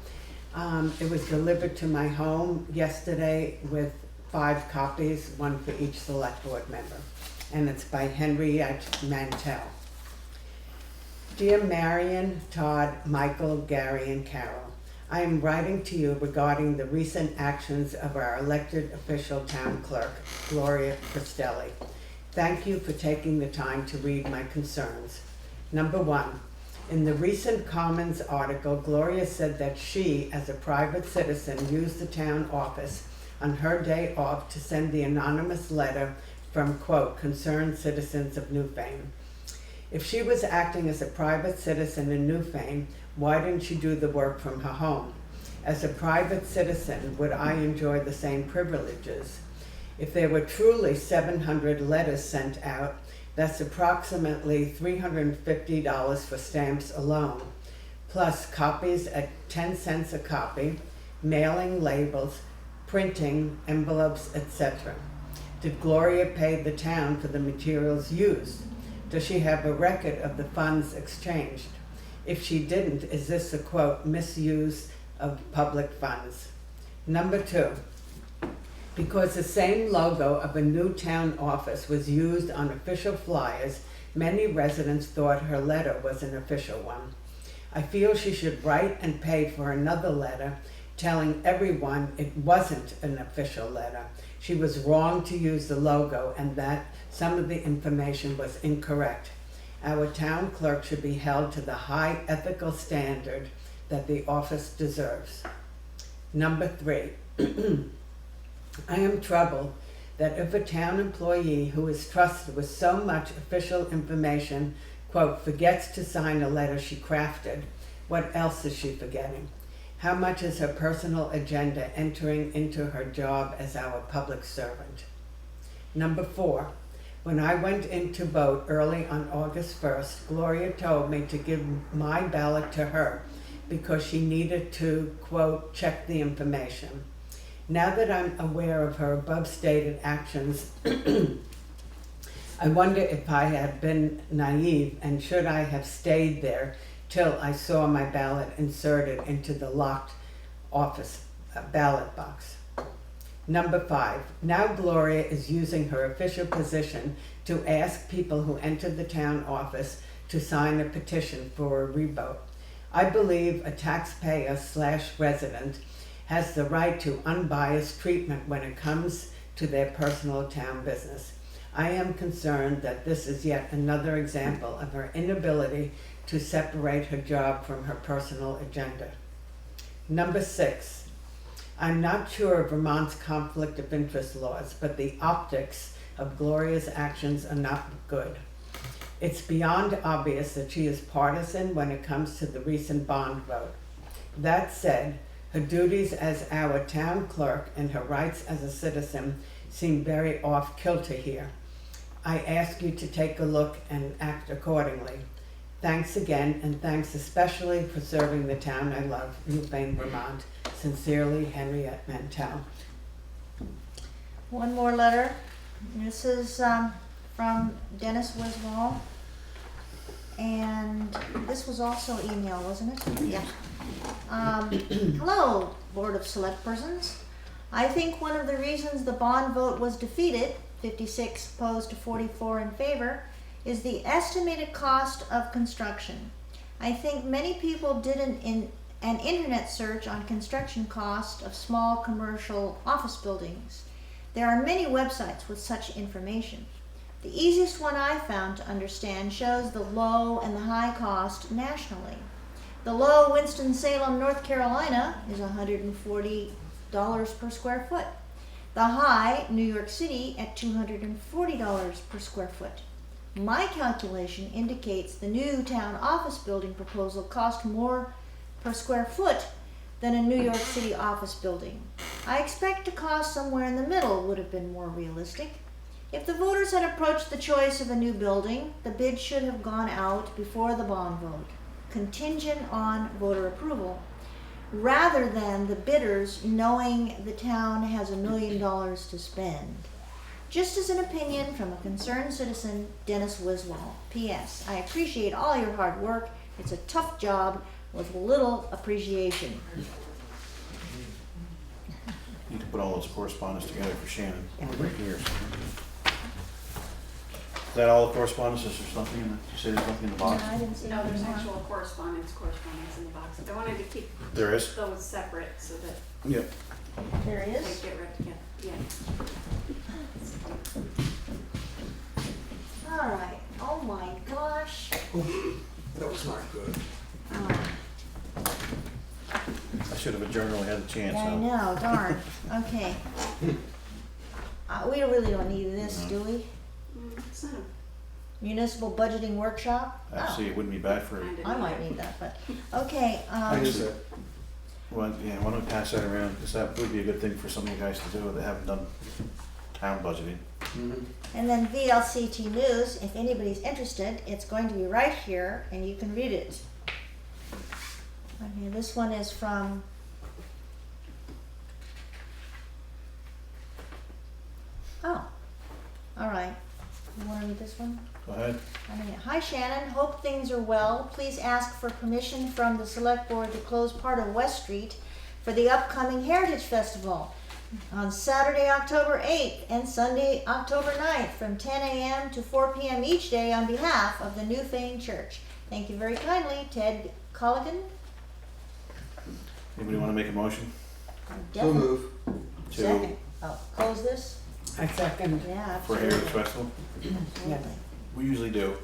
It was delivered to my home yesterday with 5 copies, one for each select board member. And it's by Henriette Mantell. Dear Marion, Todd, Michael, Gary, and Carol, I am writing to you regarding the recent actions of our elected official town clerk, Gloria Cristelli. Thank you for taking the time to read my concerns. Number 1, in the recent Commons article, Gloria said that she, as a private citizen, used the town office on her day off to send the anonymous letter from, quote, concerned citizens of Newfane. If she was acting as a private citizen in Newfane, why didn't she do the work from her home? As a private citizen, would I enjoy the same privileges? If there were truly 700 letters sent out, that's approximately $350 for stamps alone, plus copies at 10 cents a copy, mailing labels, printing, envelopes, etc. Did Gloria pay the town for the materials used? Does she have a record of the funds exchanged? If she didn't, is this a, quote, misuse of public funds? Number 2, because the same logo of a new town office was used on official flyers, many residents thought her letter was an official one. I feel she should write and pay for another letter telling everyone it wasn't an official letter. She was wrong to use the logo and that some of the information was incorrect. Our town clerk should be held to the high ethical standard that the office deserves. Number 3, I am troubled that if a town employee who is trusted with so much official information, quote, forgets to sign a letter she crafted, what else is she forgetting? How much is her personal agenda entering into her job as our public servant? Number 4, when I went in to vote early on August 1st, Gloria told me to give my ballot to her because she needed to, quote, check the information. Now that I'm aware of her above stated actions, I wonder if I have been naive and should I have stayed there till I saw my ballot inserted into the locked office ballot box. Number 5, now Gloria is using her official position to ask people who enter the town office to sign a petition for a revote. I believe a taxpayer/resident has the right to unbiased treatment when it comes to their personal town business. I am concerned that this is yet another example of her inability to separate her job from her personal agenda. Number 6, I'm not sure of Vermont's conflict of interest laws, but the optics of Gloria's actions are not good. It's beyond obvious that she is partisan when it comes to the recent bond vote. That said, her duties as our town clerk and her rights as a citizen seem very off kilter here. I ask you to take a look and act accordingly. Thanks again, and thanks especially for serving the town I love, Newfane, Vermont. Sincerely, Henriette Mantell. One more letter. This is from Dennis Wiswall. And this was also email, wasn't it? Yeah. Hello, Board of Select Persons. I think one of the reasons the bond vote was defeated, 56 opposed to 44 in favor, is the estimated cost of construction. I think many people did an internet search on construction cost of small commercial office buildings. There are many websites with such information. The easiest one I found to understand shows the low and the high cost nationally. The low Winston-Salem, North Carolina is $140 per square foot. The high, New York City, at $240 per square foot. My calculation indicates the new town office building proposal cost more per square foot than a New York City office building. I expect a cost somewhere in the middle would have been more realistic. If the voters had approached the choice of a new building, the bid should have gone out before the bond vote, contingent on voter approval, rather than the bidders knowing the town has $1 million to spend. Just as an opinion from a concerned citizen, Dennis Wiswall. P.S. I appreciate all your hard work. It's a tough job with little appreciation. Need to put all those correspondence together for Shannon. Right here. Is that all the correspondence? Is there something in the, you say there's something in the box? No, I didn't see No, there's anything. actual correspondence in the box. I wanted to keep There is? those separate so that Yep. There they is. get read together. Yeah. All right. Oh my gosh. That was not good. Oh, I should have adjourned when we had the chance. yeah, I huh? know. Darn. Okay. We really don't need this, do we? It's not a Municipal budgeting workshop? Actually, it wouldn't be bad for, kind of. I might need that, but, okay, Actually, well, yeah, why don't we pass that around, because that would be a good thing for some of you guys to do that haven't done town budgeting. and then VLCT News, if anybody's interested, it's going to be right here, and you can read it. Okay, this one is from oh, all right. You want to read this one? Go ahead. Hi Shannon, hope things are well. Please ask for permission from the select board to close part of West Street for the upcoming Heritage Festival on Saturday, October 8th and Sunday, October 9th from 10 a.m. to 4 p.m. each day on behalf of the Newfane Church. Thank you very kindly, Ted Colligan. Anybody want to make a motion So move. to, Second. Oh, close this? I second. Yeah, for absolutely. Heritage Festival? Absolutely. We usually do.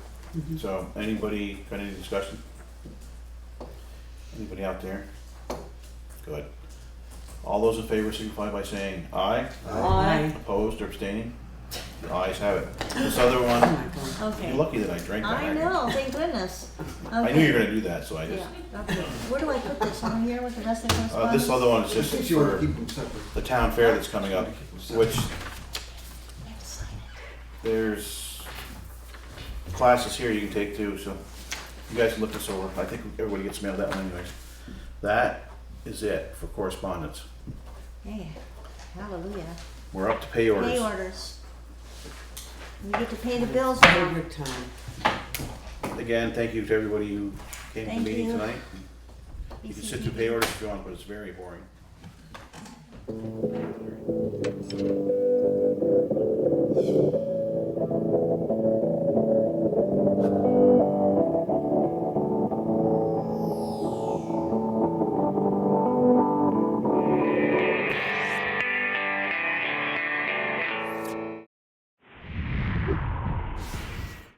So, anybody got any discussion? Anybody out there? Good. All those in favor signify by saying aye. Aye. Opposed or abstaining? The ayes have it. This other Oh one, my God. Okay. you're lucky that I drank that. I know, thank goodness. I knew you were gonna do that, so I just, Yeah, okay. Where do I put this, on here with the rest of the correspondence? this other one is I just think you want for to keep them separate. the town fair that's coming up, which there's classes here you can take too, so you guys can look this over. I think everybody gets mailed that one anyways. That is it for correspondence. Hey, hallelujah. We're up to pay orders. Pay orders. We get to pay the bills now. Favorite time. Again, thank you to everybody who came to the Thank meeting you. tonight. You can sit through pay orders if you want, but it's very boring.